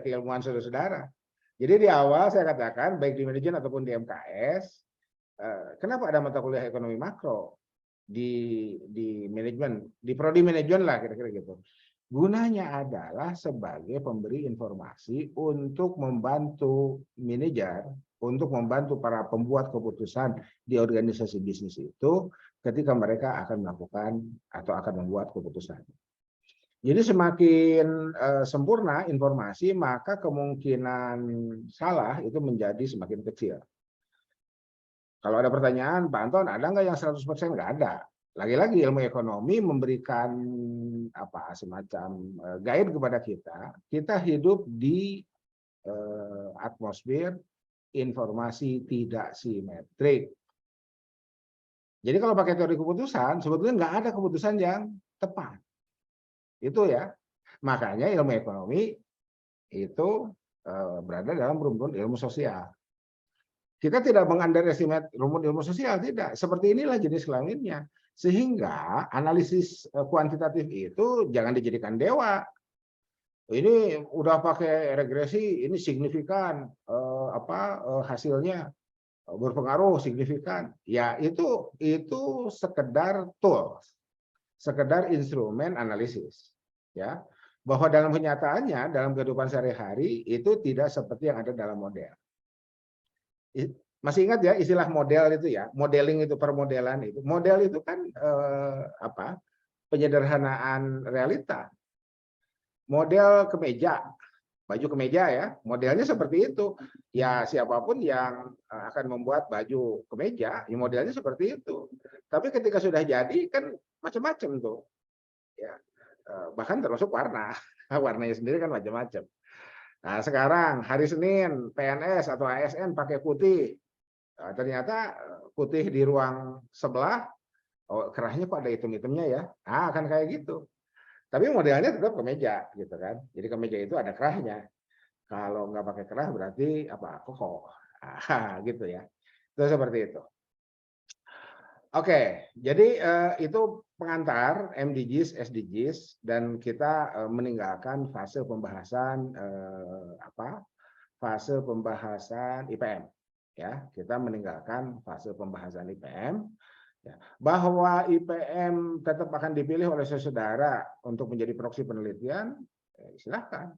keilmuan saudara-saudara. Jadi di awal saya katakan baik di manajemen ataupun di MKS, kenapa ada mata kuliah ekonomi makro di manajemen, di prodi manajemen lah kira-kira gitu. Gunanya adalah sebagai pemberi informasi untuk membantu manajer, untuk membantu para pembuat keputusan di organisasi bisnis itu ketika mereka akan melakukan atau akan membuat keputusan. Jadi semakin sempurna informasi, maka kemungkinan salah itu menjadi semakin kecil. Kalau ada pertanyaan, Pak Anton, ada nggak yang 100%? Nggak ada. Lagi-lagi ilmu ekonomi memberikan semacam guide kepada kita. Kita hidup di atmosfer informasi tidak simetrik. Jadi kalau pakai teori keputusan, sebetulnya nggak ada keputusan yang tepat. Itu ya. Makanya ilmu ekonomi itu berada dalam rumpun ilmu sosial. Kita tidak mengunderestimate rumpun ilmu sosial, tidak. Seperti inilah jenis kelaminnya. Sehingga analisis kuantitatif itu jangan dijadikan dewa. Ini udah pakai regresi, ini signifikan hasilnya berpengaruh signifikan. Ya itu sekedar tools, sekedar instrumen analisis. Ya, bahwa dalam kenyataannya dalam kehidupan sehari-hari itu tidak seperti yang ada dalam model. Masih ingat ya istilah model itu ya, modeling itu, permodelan itu. Model itu kan penyederhanaan realita. Model kemeja, baju kemeja ya, modelnya seperti itu. Ya siapapun yang akan membuat baju kemeja, ya modelnya seperti itu. Tapi ketika sudah jadi kan macam-macam tuh. Ya, bahkan termasuk warna. Warnanya sendiri kan macam-macam. Nah, sekarang hari Senin PNS atau ASN pakai putih. Nah, ternyata putih di ruang sebelah, kerahnya kok ada hitam-hitamnya ya. Nah, akan kayak gitu. Tapi modelnya tetap kemeja gitu kan. Jadi kemeja itu ada kerahnya. Kalau nggak pakai kerah berarti koko. Gitu ya. Itu seperti itu. Oke, jadi itu pengantar MDGs, SDGs, dan kita meninggalkan fase pembahasan fase pembahasan IPM. Ya, kita meninggalkan fase pembahasan IPM. Ya, bahwa IPM tetap akan dipilih oleh saudara untuk menjadi proksi penelitian, silahkan.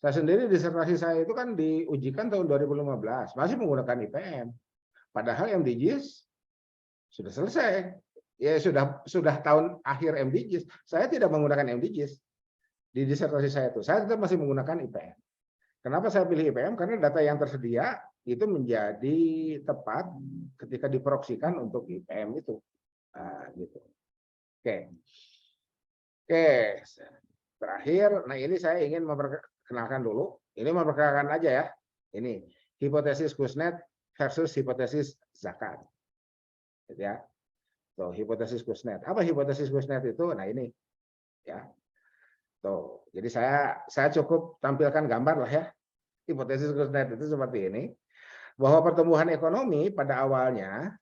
Saya sendiri disertasi saya itu kan diujikan tahun 2015, masih menggunakan IPM. Padahal MDGs sudah selesai. Ya sudah tahun akhir MDGs. Saya tidak menggunakan MDGs di disertasi saya itu. Saya tetap masih menggunakan IPM. Kenapa saya pilih IPM? Karena data yang tersedia itu menjadi tepat ketika diproksikan untuk IPM itu. Nah, gitu. Oke. Terakhir, nah ini saya ingin memperkenalkan dulu. Ini memperkenalkan aja ya. Ini hipotesis Kuznets versus hipotesis zakat. Gitu ya. Tuh, hipotesis Kuznets. Apa hipotesis Kuznets itu? Nah, ini ya. Tuh. Jadi saya cukup tampilkan gambar lah ya. Hipotesis Kuznets itu seperti ini. Bahwa pertumbuhan ekonomi pada awalnya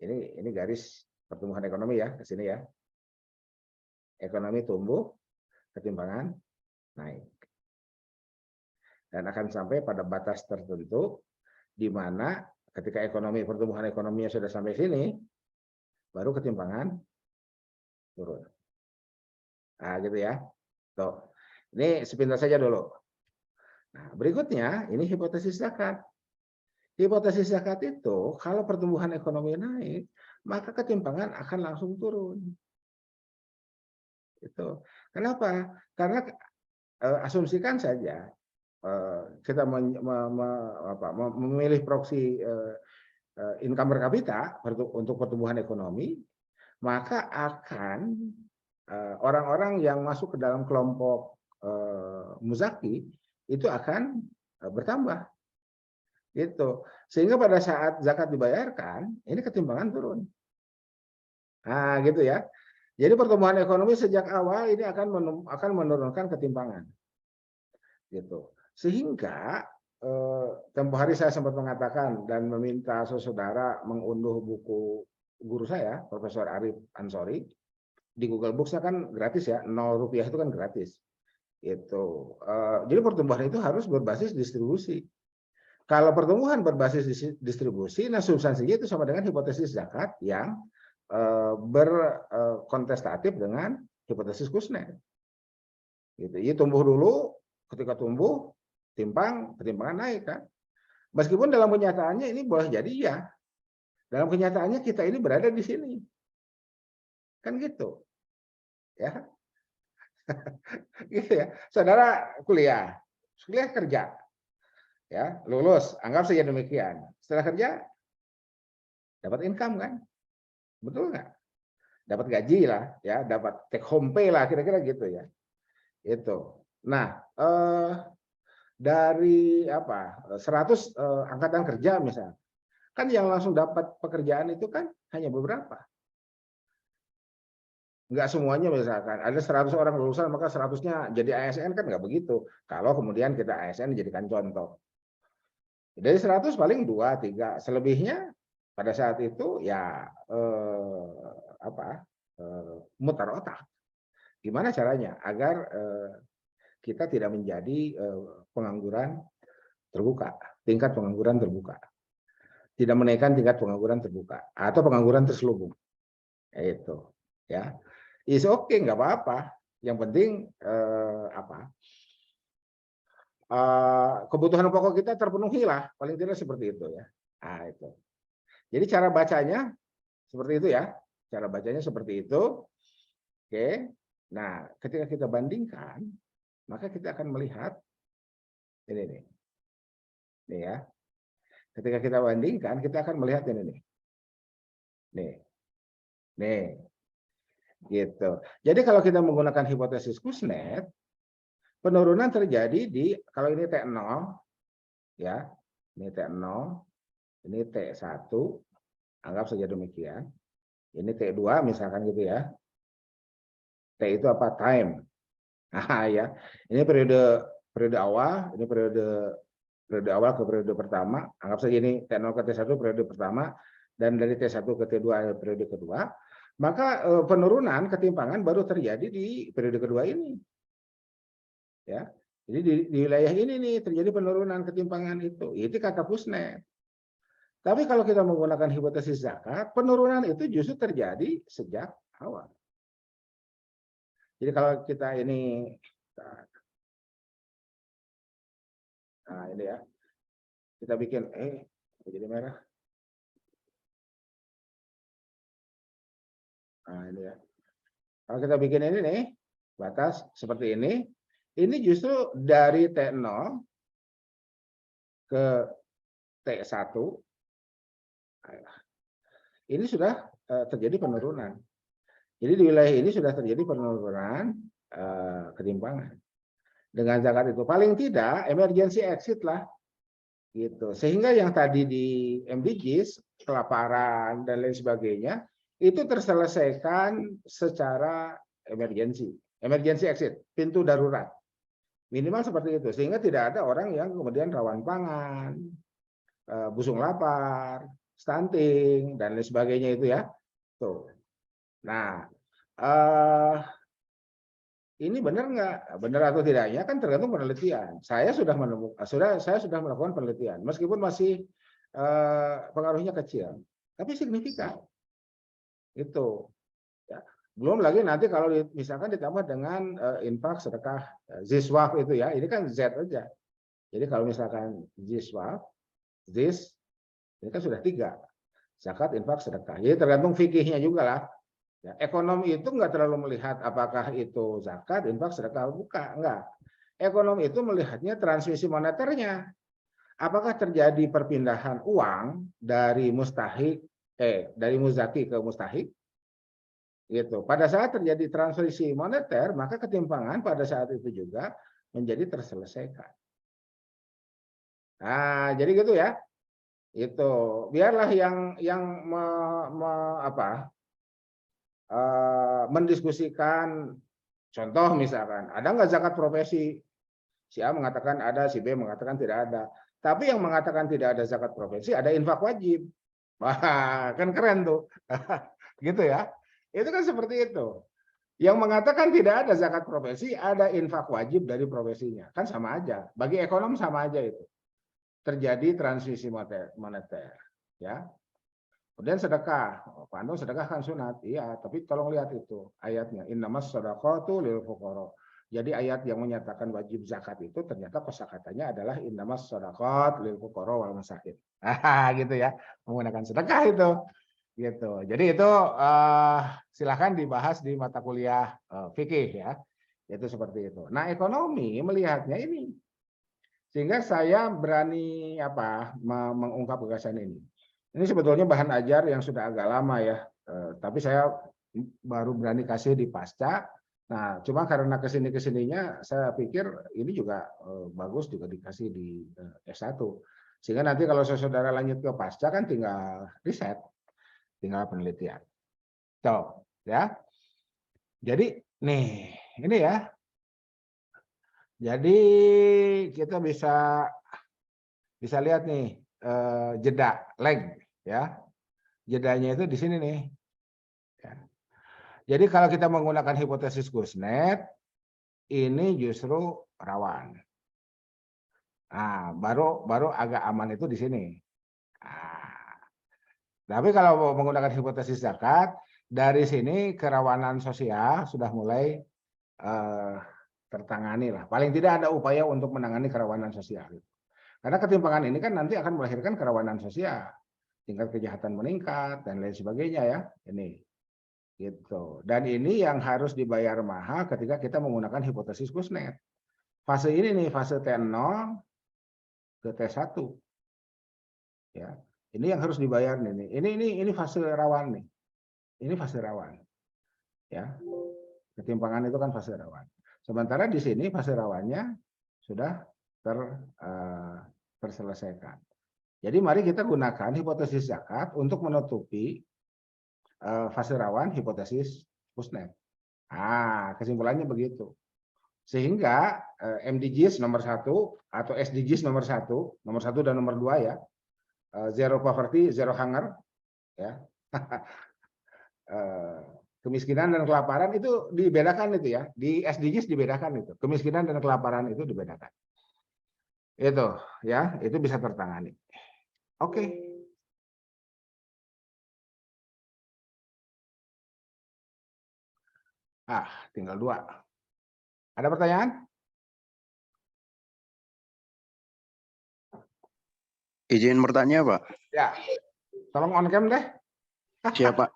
ini garis pertumbuhan ekonomi ya, ke sini ya. Ekonomi tumbuh, ketimpangan naik. Dan akan sampai pada batas tertentu di mana ketika pertumbuhan ekonominya sudah sampai sini, baru ketimpangan turun. Nah, gitu ya. Tuh. Ini sepintas saja dulu. Nah, berikutnya ini hipotesis zakat. Hipotesis zakat itu kalau pertumbuhan ekonomi naik, maka ketimpangan akan langsung turun. Itu. Kenapa? Karena asumsikan saja kita memilih proksi income per kapita untuk pertumbuhan ekonomi, maka akan orang-orang yang masuk ke dalam kelompok muzaki itu akan bertambah. Gitu. Sehingga pada saat zakat dibayarkan, ini ketimpangan turun. Nah, gitu ya. Jadi pertumbuhan ekonomi sejak awal ini akan menurunkan ketimpangan. Gitu. Sehingga tempo hari saya sempat mengatakan dan meminta saudara mengunduh buku guru saya, Profesor Arif Ansori, di Google Books-nya kan gratis ya, 0 rupiah itu kan gratis. Itu. Jadi pertumbuhan itu harus berbasis distribusi. Kalau pertumbuhan berbasis distribusi, nah substansinya itu sama dengan hipotesis zakat yang berkontestatif dengan hipotesis Kuznets. Gitu. Jadi tumbuh dulu, ketika tumbuh ketimpangan naik kan. Meskipun dalam kenyataannya ini boleh jadi ya. Dalam kenyataannya kita ini berada di sini. Kan gitu. Ya. Gitu ya. Saudara kuliah kerja. Ya, lulus, anggap saja demikian. Setelah kerja dapat income kan? Betul nggak? Dapat gaji lah, ya, dapat take home pay lah, kira-kira gitu ya. Itu. Nah, dari 100 angkatan kerja misalnya, kan yang langsung dapat pekerjaan itu kan hanya beberapa. Nggak semuanya misalkan ada 100 orang lulusan maka 100-nya jadi ASN, kan nggak begitu. Kalau kemudian kita ASN dijadikan contoh. Dari 100 paling 2, 3, selebihnya pada saat itu ya mutar otak. Gimana caranya agar kita tidak menjadi pengangguran terbuka, tingkat pengangguran terbuka. Tidak menaikkan tingkat pengangguran terbuka atau pengangguran terselubung. Itu ya. Is okay, nggak apa-apa. Yang penting kebutuhan pokok kita terpenuhi lah, paling tidak seperti itu ya. Nah, itu. Jadi cara bacanya seperti itu ya. Cara bacanya seperti itu. Oke. Nah, ketika kita bandingkan, maka kita akan melihat ini nih. Nih ya. Ketika kita bandingkan, kita akan melihat ini nih. Nih. Nih. Gitu. Jadi kalau kita menggunakan hipotesis Kuznets, penurunan terjadi di, kalau ini T0 ya. Ini T0, ini T1, anggap saja demikian. Ini T2 misalkan gitu ya. T itu apa? Time. Nah, ya. Ini periode awal, ini periode awal ke periode pertama. Anggap saja ini T0 ke T1 periode pertama dan dari T1 ke T2 periode kedua. Maka penurunan ketimpangan baru terjadi di periode kedua ini. Ya. Jadi di wilayah ini nih terjadi penurunan ketimpangan itu. Itu kata Kuznets. Tapi kalau kita menggunakan hipotesis zakat, penurunan itu justru terjadi sejak awal. Jadi kalau kita ini, nah ini ya, kita bikin, jadi merah. Nah ini ya, kalau kita bikin ini nih, batas seperti ini justru dari T0 ke T1, ini sudah terjadi penurunan. Jadi di wilayah ini sudah terjadi penurunan ketimpangan. Dengan zakat itu paling tidak emergency exit lah, gitu. Sehingga yang tadi di MDGs kelaparan dan lain sebagainya, itu terselesaikan secara emergency exit, pintu darurat. Minimal seperti itu, sehingga tidak ada orang yang kemudian rawan pangan, busung lapar, stunting, dan lain sebagainya itu ya. Tuh. Nah, ini benar nggak? Benar atau tidaknya kan tergantung penelitian. Saya sudah melakukan penelitian, meskipun masih pengaruhnya kecil, tapi signifikan. Itu. Ya. Belum lagi nanti kalau misalkan ditambah dengan infak, sedekah, ziswaf itu ya, ini kan Z aja. Jadi kalau misalkan ziswaf, ini kan sudah 3. Zakat, infak, sedekah. Jadi tergantung fikihnya juga lah. Ya, ekonomi itu nggak terlalu melihat apakah itu zakat, infak, sedekah, bukan, enggak. Ekonomi itu melihatnya transmisi moneternya. Apakah terjadi perpindahan uang dari dari muzaki ke mustahik? Gitu. Pada saat terjadi transmisi moneter, maka ketimpangan pada saat itu juga menjadi terselesaikan. Nah, jadi gitu ya. Itu biarlah yang mendiskusikan. Contoh misalkan, ada nggak zakat profesi? Si A mengatakan ada, si B mengatakan tidak ada. Tapi yang mengatakan tidak ada zakat profesi, ada infak wajib. Wah, kan keren tuh. Gitu ya. Itu kan seperti itu. Yang mengatakan tidak ada zakat profesi, ada infak wajib dari profesinya. Kan sama aja. Bagi ekonom sama aja itu. Terjadi transmisi moneter. Ya. Kemudian sedekah. Pak Ando, sedekah kan sunat. Iya, tapi tolong lihat itu ayatnya. Innamas shadaqatu lil fuqara. Jadi ayat yang menyatakan wajib zakat itu ternyata kosakatanya adalah innamas shadaqat lil fuqara wal masakin. Gitu ya. Menggunakan sedekah itu. Gitu. Jadi itu silakan dibahas di mata kuliah fikih ya. Itu seperti itu. Nah, ekonomi melihatnya ini. Sehingga saya berani mengungkap gagasan ini. Ini sebetulnya bahan ajar yang sudah agak lama ya, tapi saya baru berani kasih di pasca. Nah, cuma karena kesininya, saya pikir ini juga bagus juga dikasih di S1. Sehingga nanti kalau saudara lanjut ke pasca kan tinggal riset, tinggal penelitian. Tuh, ya. Jadi nih, ini ya. Jadi kita bisa lihat nih jeda lag ya. Jedanya itu di sini nih. Ya. Jadi kalau kita menggunakan hipotesis Kuznets, ini justru rawan. Nah, baru agak aman itu di sini. Nah, tapi kalau menggunakan hipotesis zakat, dari sini kerawanan sosial sudah mulai tertangani lah. Paling tidak ada upaya untuk menangani kerawanan sosial. Karena ketimpangan ini kan nanti akan melahirkan kerawanan sosial. Tingkat kejahatan meningkat dan lain sebagainya ya. Ini gitu. Dan ini yang harus dibayar mahal ketika kita menggunakan hipotesis Kuznets. Fase ini nih, fase T0 ke T1. Ya. Ini yang harus dibayar nih. Ini fase rawan nih. Ini fase rawan. Ya. Ketimpangan itu kan fase rawan. Sementara di sini fase rawannya sudah terselesaikan. Jadi mari kita gunakan hipotesis zakat untuk menutupi fase rawan hipotesis Kuznets. Nah, kesimpulannya begitu. Sehingga MDGs nomor 1 atau SDGs nomor 1 dan nomor 2 ya, zero poverty, zero hunger, ya, kemiskinan dan kelaparan itu dibedakan itu ya, di SDGs dibedakan itu, kemiskinan dan kelaparan itu dibedakan. Itu ya, itu bisa tertangani. Oke. Tinggal 2. Ada pertanyaan? Izin bertanya, Pak. Ya. Tolong on cam deh. Siap, Pak.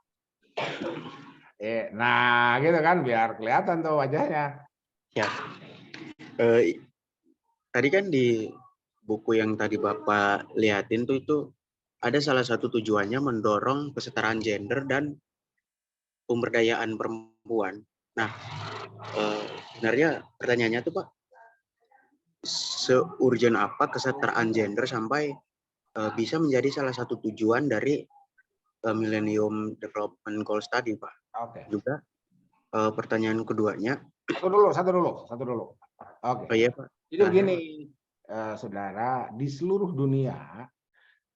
Nah, gitu kan biar kelihatan tuh wajahnya. Ya. Tadi kan di buku yang tadi Bapak liatin tuh itu ada salah satu tujuannya mendorong kesetaraan gender dan pemberdayaan perempuan. Nah, sebenarnya pertanyaannya tuh Pak, seurgent apa kesetaraan gender sampai bisa menjadi salah satu tujuan dari Millennium Development Goals tadi, Pak. Oke. Juga pertanyaan keduanya. Satu dulu. Oke. Oh iya, Pak. Jadi begini, saudara, di seluruh dunia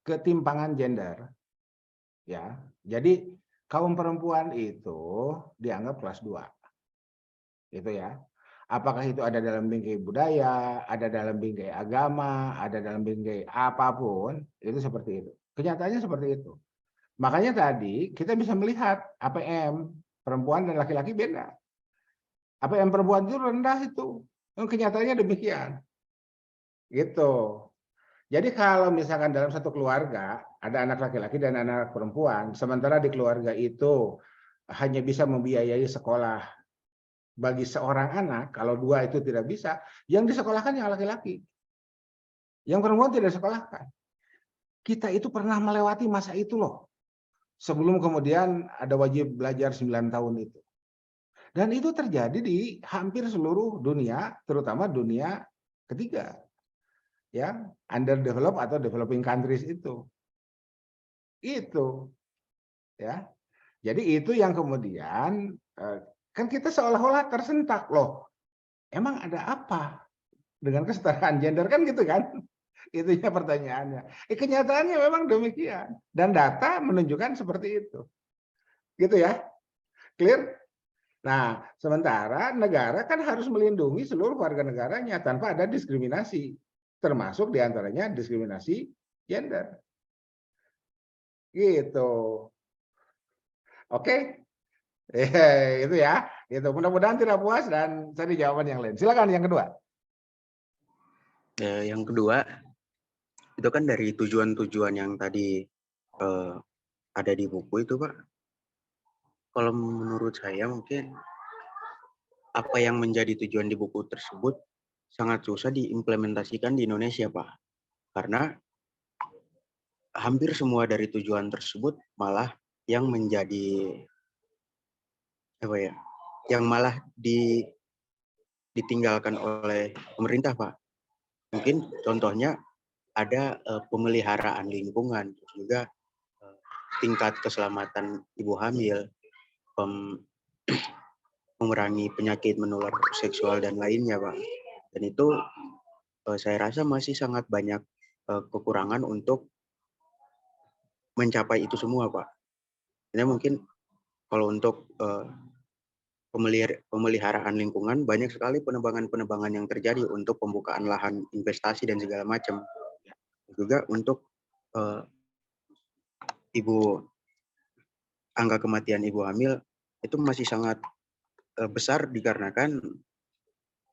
ketimpangan gender, ya. Jadi kaum perempuan itu dianggap kelas 2. Itu ya. Apakah itu ada dalam bingkai budaya, ada dalam bingkai agama, ada dalam bingkai apapun, itu seperti itu. Kenyataannya seperti itu. Makanya tadi kita bisa melihat APM perempuan dan laki-laki beda. APM perempuan itu rendah itu. Kenyataannya demikian. Gitu. Jadi kalau misalkan dalam satu keluarga ada anak laki-laki dan anak perempuan, sementara di keluarga itu hanya bisa membiayai sekolah bagi seorang anak, kalau 2 itu tidak bisa, yang disekolahkan yang laki-laki. Yang perempuan tidak disekolahkan. Kita itu pernah melewati masa itu loh. Sebelum kemudian ada wajib belajar 9 tahun itu. Dan itu terjadi di hampir seluruh dunia, terutama dunia ketiga. Ya, underdeveloped atau developing countries itu. Itu. Ya. Jadi itu yang kemudian kan kita seolah-olah tersentak loh. Emang ada apa dengan kesetaraan gender kan gitu kan? Itunya pertanyaannya. Kenyataannya memang demikian dan data menunjukkan seperti itu. Gitu ya. Clear? Nah, sementara negara kan harus melindungi seluruh warga negaranya tanpa ada diskriminasi, termasuk diantaranya diskriminasi gender. Gitu. Oke, itu ya. Itu mudah-mudahan tidak puas dan tadi jawaban yang lain. Silakan yang kedua. Yang kedua, itu kan dari tujuan-tujuan yang tadi ada di buku itu, Pak. Kalau menurut saya mungkin apa yang menjadi tujuan di buku tersebut sangat susah diimplementasikan di Indonesia, Pak. Karena hampir semua dari tujuan tersebut malah yang menjadi apa ya? Yang malah ditinggalkan oleh pemerintah, Pak. Mungkin contohnya ada pemeliharaan lingkungan, juga tingkat keselamatan ibu hamil, mengurangi penyakit menular seksual dan lainnya, Pak. Dan itu saya rasa masih sangat banyak kekurangan untuk mencapai itu semua, Pak. Ini mungkin kalau untuk pemeliharaan lingkungan, banyak sekali penebangan-penebangan yang terjadi untuk pembukaan lahan investasi dan segala macam. Juga untuk angka kematian ibu hamil itu masih sangat besar dikarenakan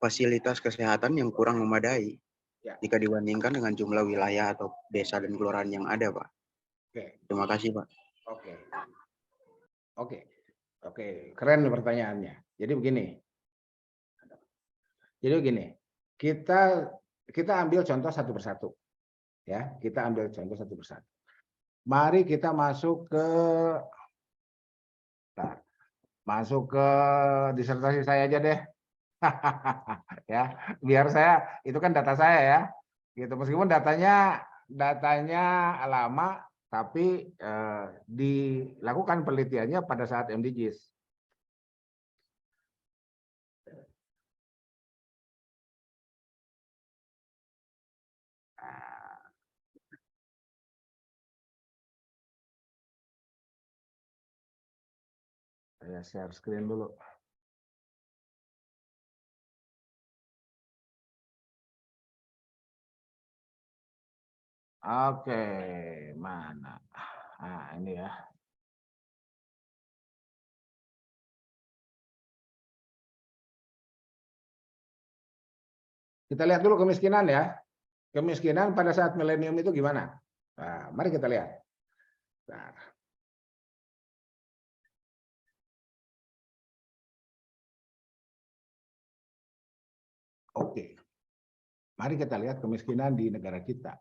fasilitas kesehatan yang kurang memadai jika dibandingkan dengan jumlah wilayah atau desa dan kelurahan yang ada, Pak. Oke. Terima kasih, Pak. Oke, keren pertanyaannya. Jadi begini, kita ambil contoh satu persatu, ya. Kita ambil contoh satu persatu. Mari kita masuk ke disertasi saya aja deh. Ya, biar saya itu kan data saya ya. Gitu. Meskipun datanya lama, tapi dilakukan penelitiannya pada saat MDGs. Saya share screen dulu. Oke, mana? Nah, ini ya. Kita lihat dulu kemiskinan ya. Kemiskinan pada saat milenium itu gimana? Nah, mari kita lihat. Nah. Oke. Mari kita lihat kemiskinan di negara kita.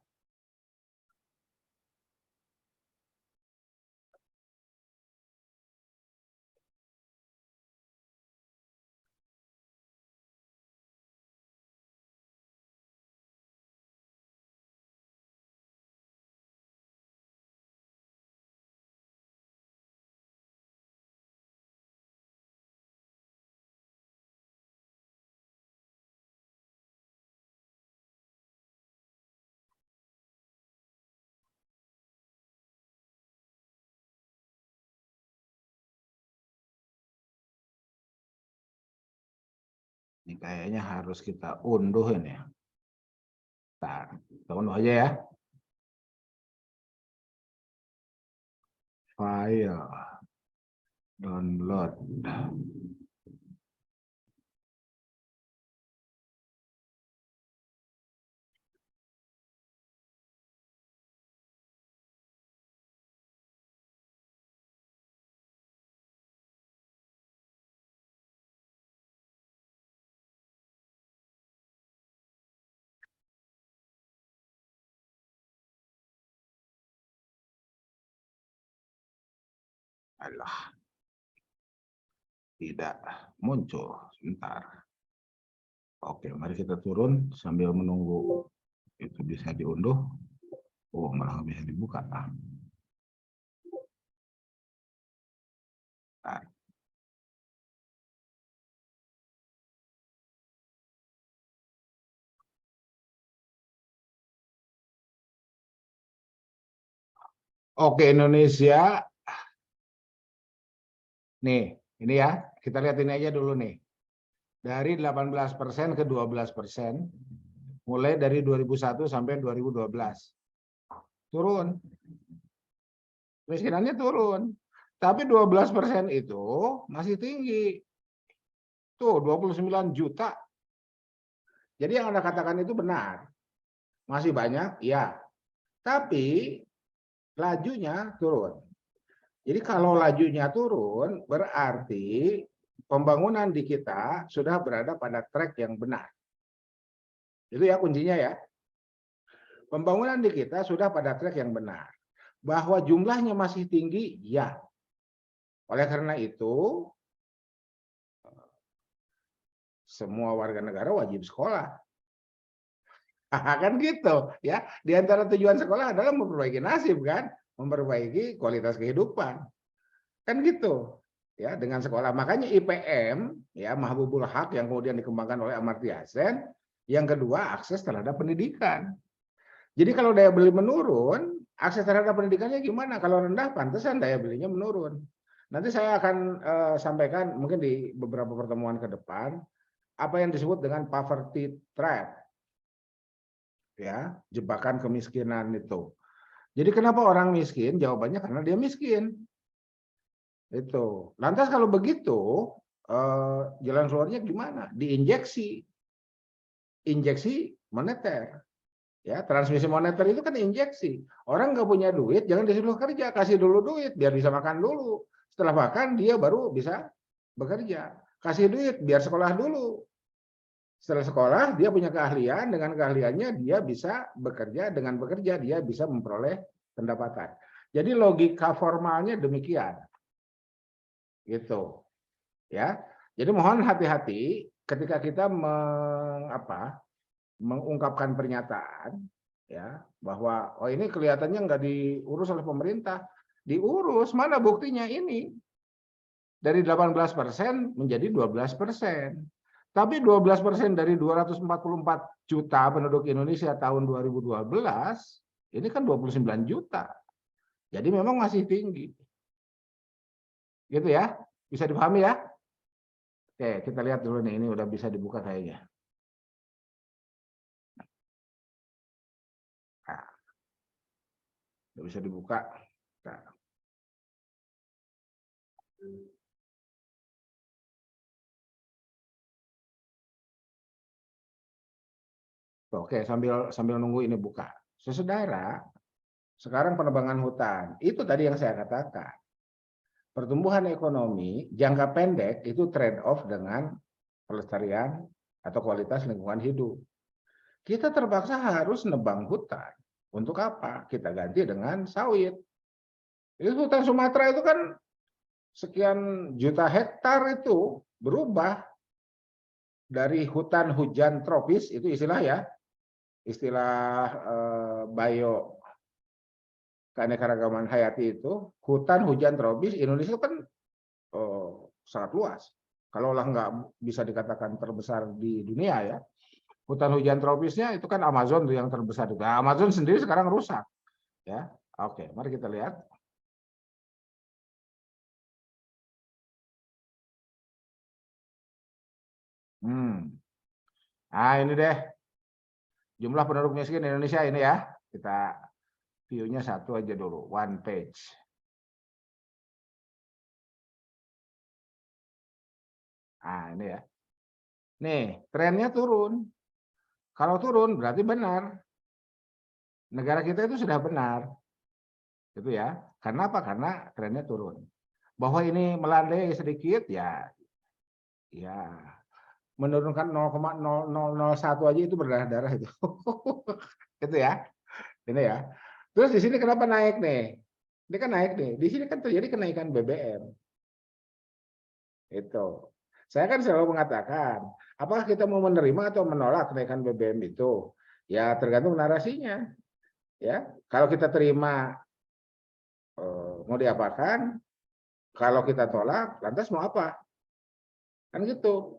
Ini kayaknya harus kita unduh ini. Nah, kita unduh aja ya. File. Download. Alah, tidak muncul. Sebentar. Oke, mari kita turun sambil menunggu itu bisa diunduh. Oh, malah nggak bisa dibuka. Nah. Oke, Indonesia. Nih, ini ya. Kita lihat ini aja dulu nih. Dari 18% ke 12%, mulai dari 2001 sampai 2012. Turun. Miskinannya turun. Tapi 12% itu masih tinggi. Tuh, 29 juta. Jadi yang Anda katakan itu benar. Masih banyak, ya. Tapi lajunya turun. Jadi kalau lajunya turun, berarti pembangunan di kita sudah berada pada track yang benar. Itu ya kuncinya ya. Pembangunan di kita sudah pada track yang benar. Bahwa jumlahnya masih tinggi, ya. Oleh karena itu, semua warga negara wajib sekolah. Kan gitu ya. Di antara tujuan sekolah adalah memperbaiki nasib kan, memperbaiki kualitas kehidupan. Kan gitu. Ya, dengan sekolah. Makanya IPM ya, Mahbubul Haq yang kemudian dikembangkan oleh Amartya Sen, yang kedua akses terhadap pendidikan. Jadi kalau daya beli menurun, akses terhadap pendidikannya gimana? Kalau rendah, pantesan daya belinya menurun. Nanti saya akan sampaikan mungkin di beberapa pertemuan ke depan apa yang disebut dengan poverty trap, ya, jebakan kemiskinan itu. Jadi kenapa orang miskin? Jawabannya karena dia miskin. Itu. Lantas kalau begitu, jalan keluarnya gimana? Diinjeksi, injeksi moneter. Ya, transmisi moneter itu kan injeksi. Orang nggak punya duit, jangan disuruh kerja, kasih dulu duit biar bisa makan dulu. Setelah makan dia baru bisa bekerja. Kasih duit biar sekolah dulu. Setelah sekolah dia punya keahlian, dengan keahliannya dia bisa bekerja, dengan bekerja dia bisa memperoleh pendapatan. Jadi logika formalnya demikian. Gitu. Ya. Jadi mohon hati-hati ketika kita mengungkapkan pernyataan ya bahwa oh ini kelihatannya nggak diurus oleh pemerintah. Diurus, mana buktinya ini? Dari 18% menjadi 12%. Tapi 12% dari 244 juta penduduk Indonesia tahun 2012, ini kan 29 juta. Jadi memang masih tinggi. Gitu ya. Bisa dipahami ya? Oke, kita lihat dulu nih, ini udah bisa dibuka kayaknya. Nah, udah bisa dibuka. Nah. Oke, sambil nunggu ini buka. Saudara, sekarang penebangan hutan, itu tadi yang saya katakan. Pertumbuhan ekonomi jangka pendek itu trade off dengan pelestarian atau kualitas lingkungan hidup. Kita terpaksa harus nebang hutan. Untuk apa? Kita ganti dengan sawit. Itu hutan Sumatera itu kan sekian juta hektar itu berubah dari hutan hujan tropis, itu istilah ya, istilah bio keanekaragaman hayati itu, hutan hujan tropis Indonesia kan sangat luas. Kalau lah nggak bisa dikatakan terbesar di dunia ya. Hutan hujan tropisnya itu kan Amazon tuh yang terbesar itu. Nah, Amazon sendiri sekarang rusak. Ya, oke, mari kita lihat. Nah, ini deh jumlah penduduk miskin Indonesia ini ya. Kita view-nya satu aja dulu, one page. Nah, ini ya. Nih, trennya turun. Kalau turun berarti benar. Negara kita itu sudah benar. Gitu ya. Karena apa? Karena trennya turun. Bahwa ini melandai sedikit ya menurunkan 0,0001 aja itu berdarah-darah itu. Gitu ya. Ini ya. Terus di sini kenapa naik nih? Ini kan naik nih. Di sini kan terjadi kenaikan BBM. Itu. Saya kan selalu mengatakan, apakah kita mau menerima atau menolak kenaikan BBM itu? Ya tergantung narasinya. Ya, kalau kita terima mau diapakan, kalau kita tolak lantas mau apa? Kan gitu.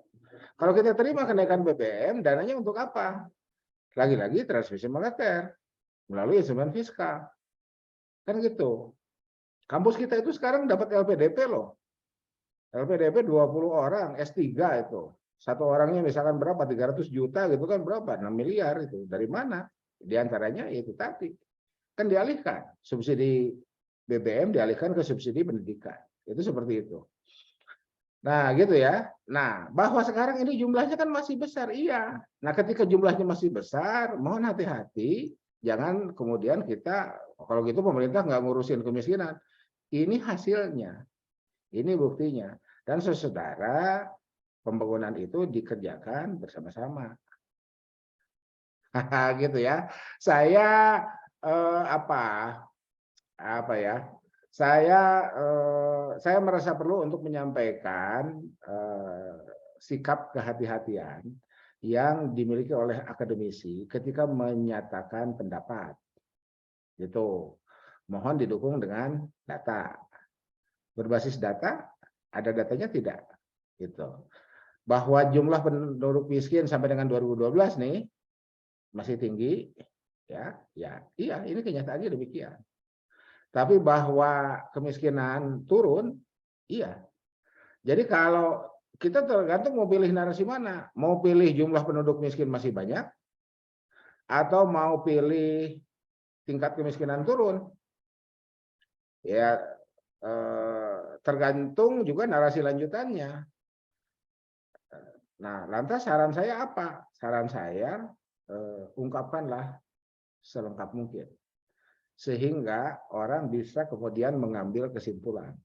Kalau kita terima kenaikan BBM, dananya untuk apa? Lagi-lagi transmisi moneter melalui instrumen fiskal. Kan gitu. Kampus kita itu sekarang dapat LPDP loh. LPDP 20 orang, S3 itu. Satu orangnya misalkan berapa? 300 juta gitu kan berapa? 6 miliar itu. Dari mana? Di antaranya itu tadi. Kan dialihkan. Subsidi BBM dialihkan ke subsidi pendidikan. Itu seperti itu. Nah, gitu ya. Nah, bahwa sekarang ini jumlahnya kan masih besar, iya. Nah, ketika jumlahnya masih besar, mohon hati-hati, jangan kemudian kita, kalau gitu pemerintah nggak ngurusin kemiskinan. Ini hasilnya, ini buktinya. Dan saudara, pembangunan itu dikerjakan bersama-sama. Gitu ya. Saya apa ya? Saya merasa perlu untuk menyampaikan sikap kehati-hatian yang dimiliki oleh akademisi ketika menyatakan pendapat. Itu mohon didukung dengan data. Berbasis data, ada datanya tidak? Gitu. Bahwa jumlah penduduk miskin sampai dengan 2012 nih masih tinggi, ya, iya, ini kenyataannya demikian. Tapi bahwa kemiskinan turun, iya. Jadi kalau kita tergantung mau pilih narasi mana, mau pilih jumlah penduduk miskin masih banyak, atau mau pilih tingkat kemiskinan turun, ya tergantung juga narasi lanjutannya. Nah, lantas saran saya apa? Saran saya ungkapkanlah selengkap mungkin, sehingga orang bisa kemudian mengambil kesimpulan.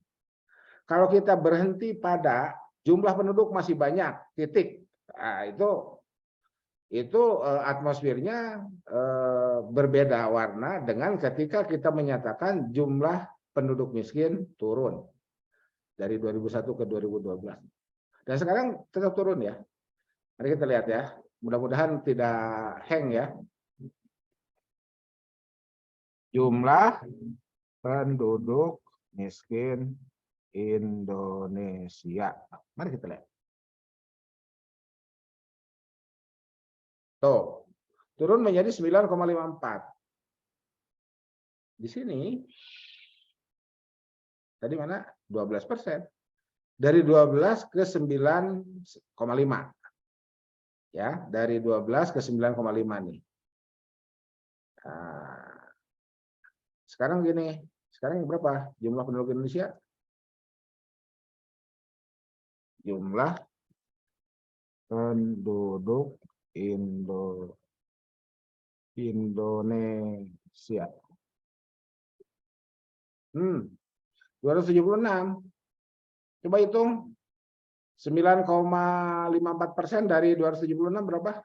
Kalau kita berhenti pada jumlah penduduk masih banyak, titik, nah, itu atmosfernya berbeda warna dengan ketika kita menyatakan jumlah penduduk miskin turun dari 2001 ke 2012. Dan sekarang tetap turun ya. Mari kita lihat ya. Mudah-mudahan tidak hang ya. Jumlah penduduk miskin Indonesia. Mari kita lihat. Tuh, turun menjadi 9,54. Di sini, tadi mana? 12%. Dari 12 ke 9,5. Ya, dari 12 ke 9,5 nih. Nah, sekarang gini, sekarang berapa jumlah penduduk Indonesia? Jumlah penduduk Indonesia. 276. Coba hitung 9,54% dari 276 berapa?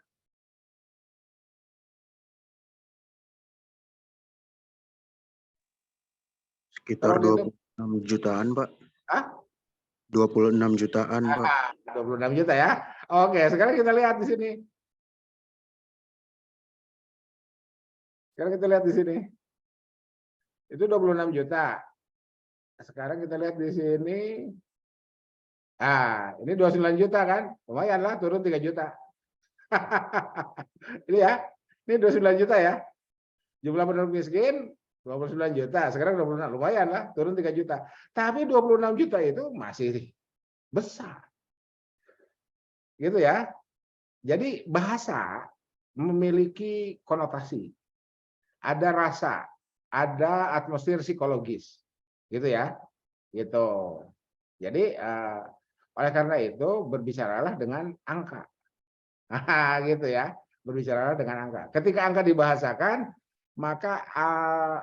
Sekitar 26 jutaan, Pak. Hah? 26 jutaan, Pak. 26 juta ya. Oke, sekarang kita lihat di sini. Sekarang kita lihat di sini. Itu 26 juta. Sekarang kita lihat di sini. Ah, ini 29 juta kan? Lumayan lah, turun 3 juta. Ini ya. Ini 29 juta ya. Jumlah penduduk miskin 29 juta. Sekarang 26, lumayan lah, turun 3 juta. Tapi 26 juta itu masih besar. Gitu ya. Jadi bahasa memiliki konotasi, ada rasa, ada atmosfer psikologis, gitu ya, gitu. Jadi oleh karena itu berbicaralah dengan angka, gitu ya, berbicaralah dengan angka. Ketika angka dibahasakan, maka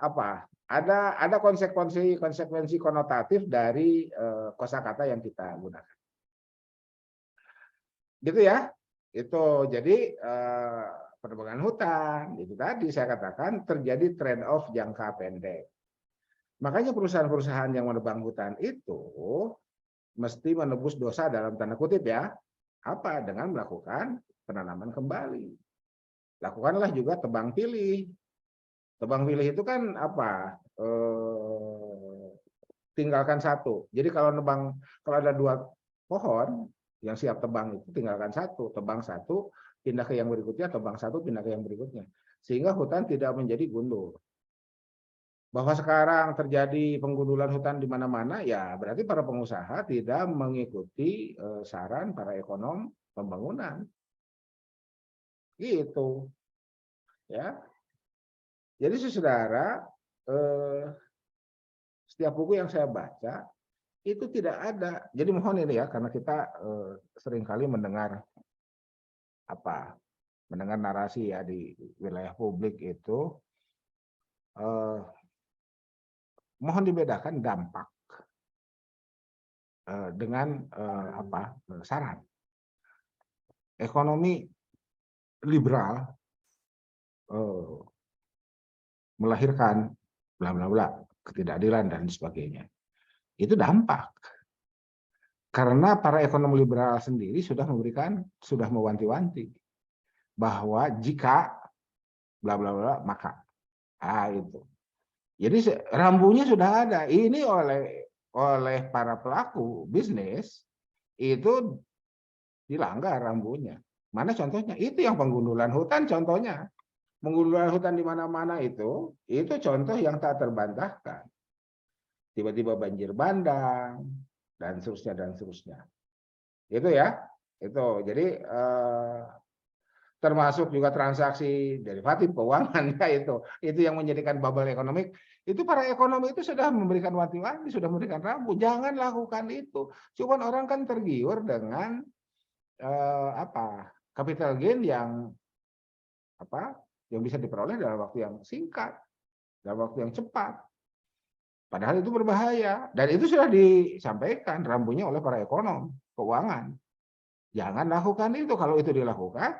apa? Ada konsekuensi konotatif dari kosakata yang kita gunakan. Gitu ya. Itu jadi penebangan hutan itu tadi saya katakan terjadi trade off jangka pendek. Makanya perusahaan-perusahaan yang menebang hutan itu mesti menebus dosa dalam tanda kutip ya. Apa? Dengan melakukan penanaman kembali. Lakukanlah juga tebang pilih. Tebang pilih itu kan apa? Tinggalkan satu. Jadi kalau ada 2 pohon yang siap tebang itu tinggalkan satu, tebang satu, pindah ke yang berikutnya, tebang satu, pindah ke yang berikutnya. Sehingga hutan tidak menjadi gundul. Bahwa sekarang terjadi penggundulan hutan di mana-mana, ya berarti para pengusaha tidak mengikuti saran para ekonom pembangunan. Gitu. Ya. Jadi saudara, setiap buku yang saya baca itu tidak ada. Jadi mohon ini ya, karena kita seringkali mendengar mendengar narasi ya di wilayah publik itu, mohon dibedakan dampak dengan saran. Ekonomi liberal melahirkan bla bla bla, ketidakadilan dan sebagainya. Itu dampak. Karena para ekonom liberal sendiri sudah mewanti-wanti bahwa jika bla bla bla maka itu. Jadi rambunya sudah ada. Ini oleh para pelaku bisnis itu dilanggar rambunya. Mana contohnya? Itu yang penggundulan hutan contohnya. Penggundulan hutan di mana-mana itu contoh yang tak terbantahkan. Tiba-tiba banjir bandang dan seterusnya. Itu ya. Itu. Jadi termasuk juga transaksi derivatif keuangan ya itu yang menjadikan bubble ekonomi. Itu para ekonomi itu sudah memberikan wanti-wanti, sudah memberikan rambu, jangan lakukan itu. Cuman orang kan tergiur dengan capital gain yang bisa diperoleh dalam waktu yang singkat, dalam waktu yang cepat. Padahal itu berbahaya dan itu sudah disampaikan rambunya oleh para ekonom keuangan. Jangan lakukan itu. Kalau itu dilakukan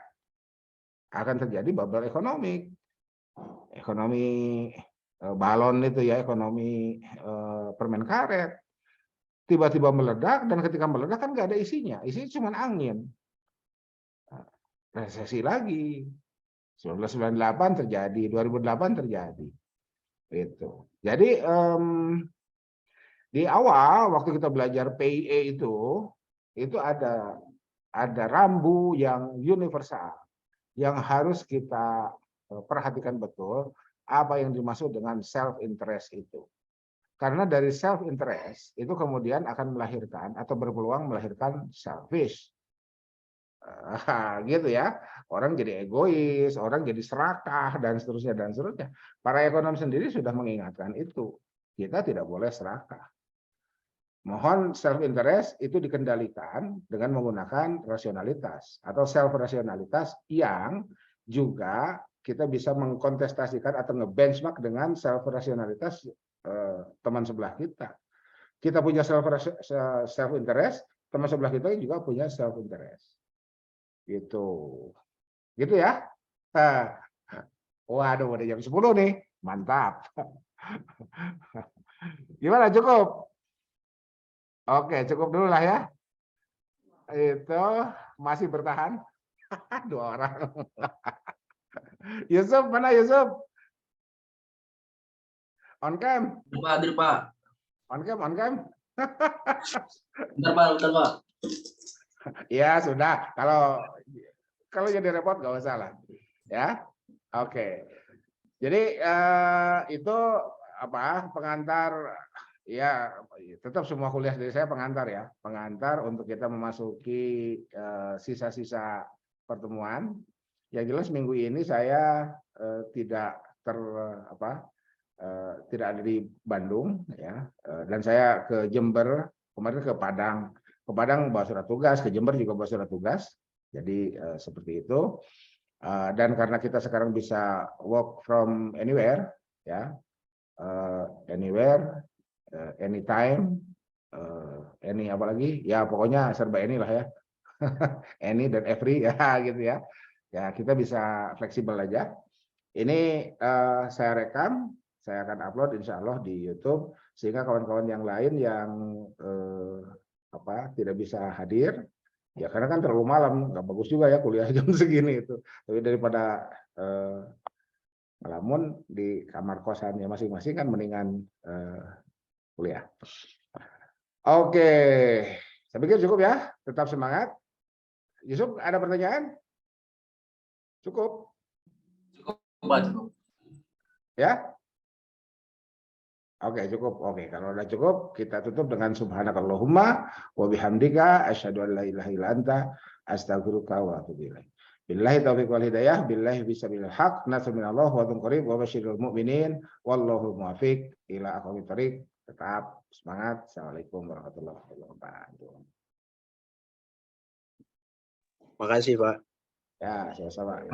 akan terjadi bubble ekonomi balon itu ya, ekonomi permen karet. Tiba-tiba meledak dan ketika meledak kan nggak ada isinya cuma angin. Resesi lagi. 1998 terjadi, 2008 terjadi. Itu. Jadi di awal waktu kita belajar PIE itu ada rambu yang universal yang harus kita perhatikan betul apa yang dimaksud dengan self interest itu. Karena dari self interest itu kemudian akan melahirkan atau berpeluang melahirkan selfish. Gitu ya. Orang jadi egois, orang jadi serakah dan seterusnya dan seterusnya. Para ekonom sendiri sudah mengingatkan itu. Kita tidak boleh serakah. Mohon self interest itu dikendalikan dengan menggunakan rasionalitas atau self rasionalitas yang juga kita bisa mengkontestasikan atau ngebenchmark dengan self rasionalitas teman sebelah kita. Kita punya self interest, teman sebelah kita juga punya self interest. Gitu. Gitu ya. Waduh, udah jam 10 nih. Mantap. Gimana, cukup? Oke, cukup dulu lah ya. Itu masih bertahan. 2 orang. Yusuf, mana Yusuf? On cam? Hadir, Pak. On cam, on cam? Bentar, Pak. Ya, sudah. Kalau jadi repot nggak usah lah. Ya. Oke. Jadi itu pengantar ya, tetap semua kuliah dari saya pengantar ya. Pengantar untuk kita memasuki sisa-sisa pertemuan. Yang jelas minggu ini saya tidak tidak ada di Bandung ya, dan saya ke Jember, kemarin ke Padang. Ke Padang bawa surat tugas, ke Jember juga bawa surat tugas. Jadi seperti itu. Dan karena kita sekarang bisa work from anywhere ya, anywhere, anytime, any apa lagi? Ya pokoknya serba any lah ya. Any dan every ya gitu ya. Ya kita bisa fleksibel aja. Ini saya rekam, saya akan upload insya Allah di YouTube sehingga kawan-kawan yang lain yang tidak bisa hadir, ya karena kan terlalu malam, nggak bagus juga ya kuliah jam segini itu. Tapi daripada ngelamun di kamar kosannya masing-masing kan mendingan kuliah. Oke, saya pikir cukup ya. Tetap semangat. Yusuf, ada pertanyaan? Cukup? Pak, cukup. Ya? Oke, cukup. Oke, kalau udah cukup, kita tutup dengan subhanakallahumma wa bihamdika asyhadu an la ilaha illa anta astaghfiruka wa atubu ilaik. Billahi taufiq wal hidayah, billahi bisabilil haq, nasrun minallah wa dzun qarib wa basyiril mu'minin wallahu muwaffiq ila aqwamit thoriq. Tetap semangat. Assalamualaikum warahmatullahi wabarakatuh. Makasih, Pak. Ya, sama-sama.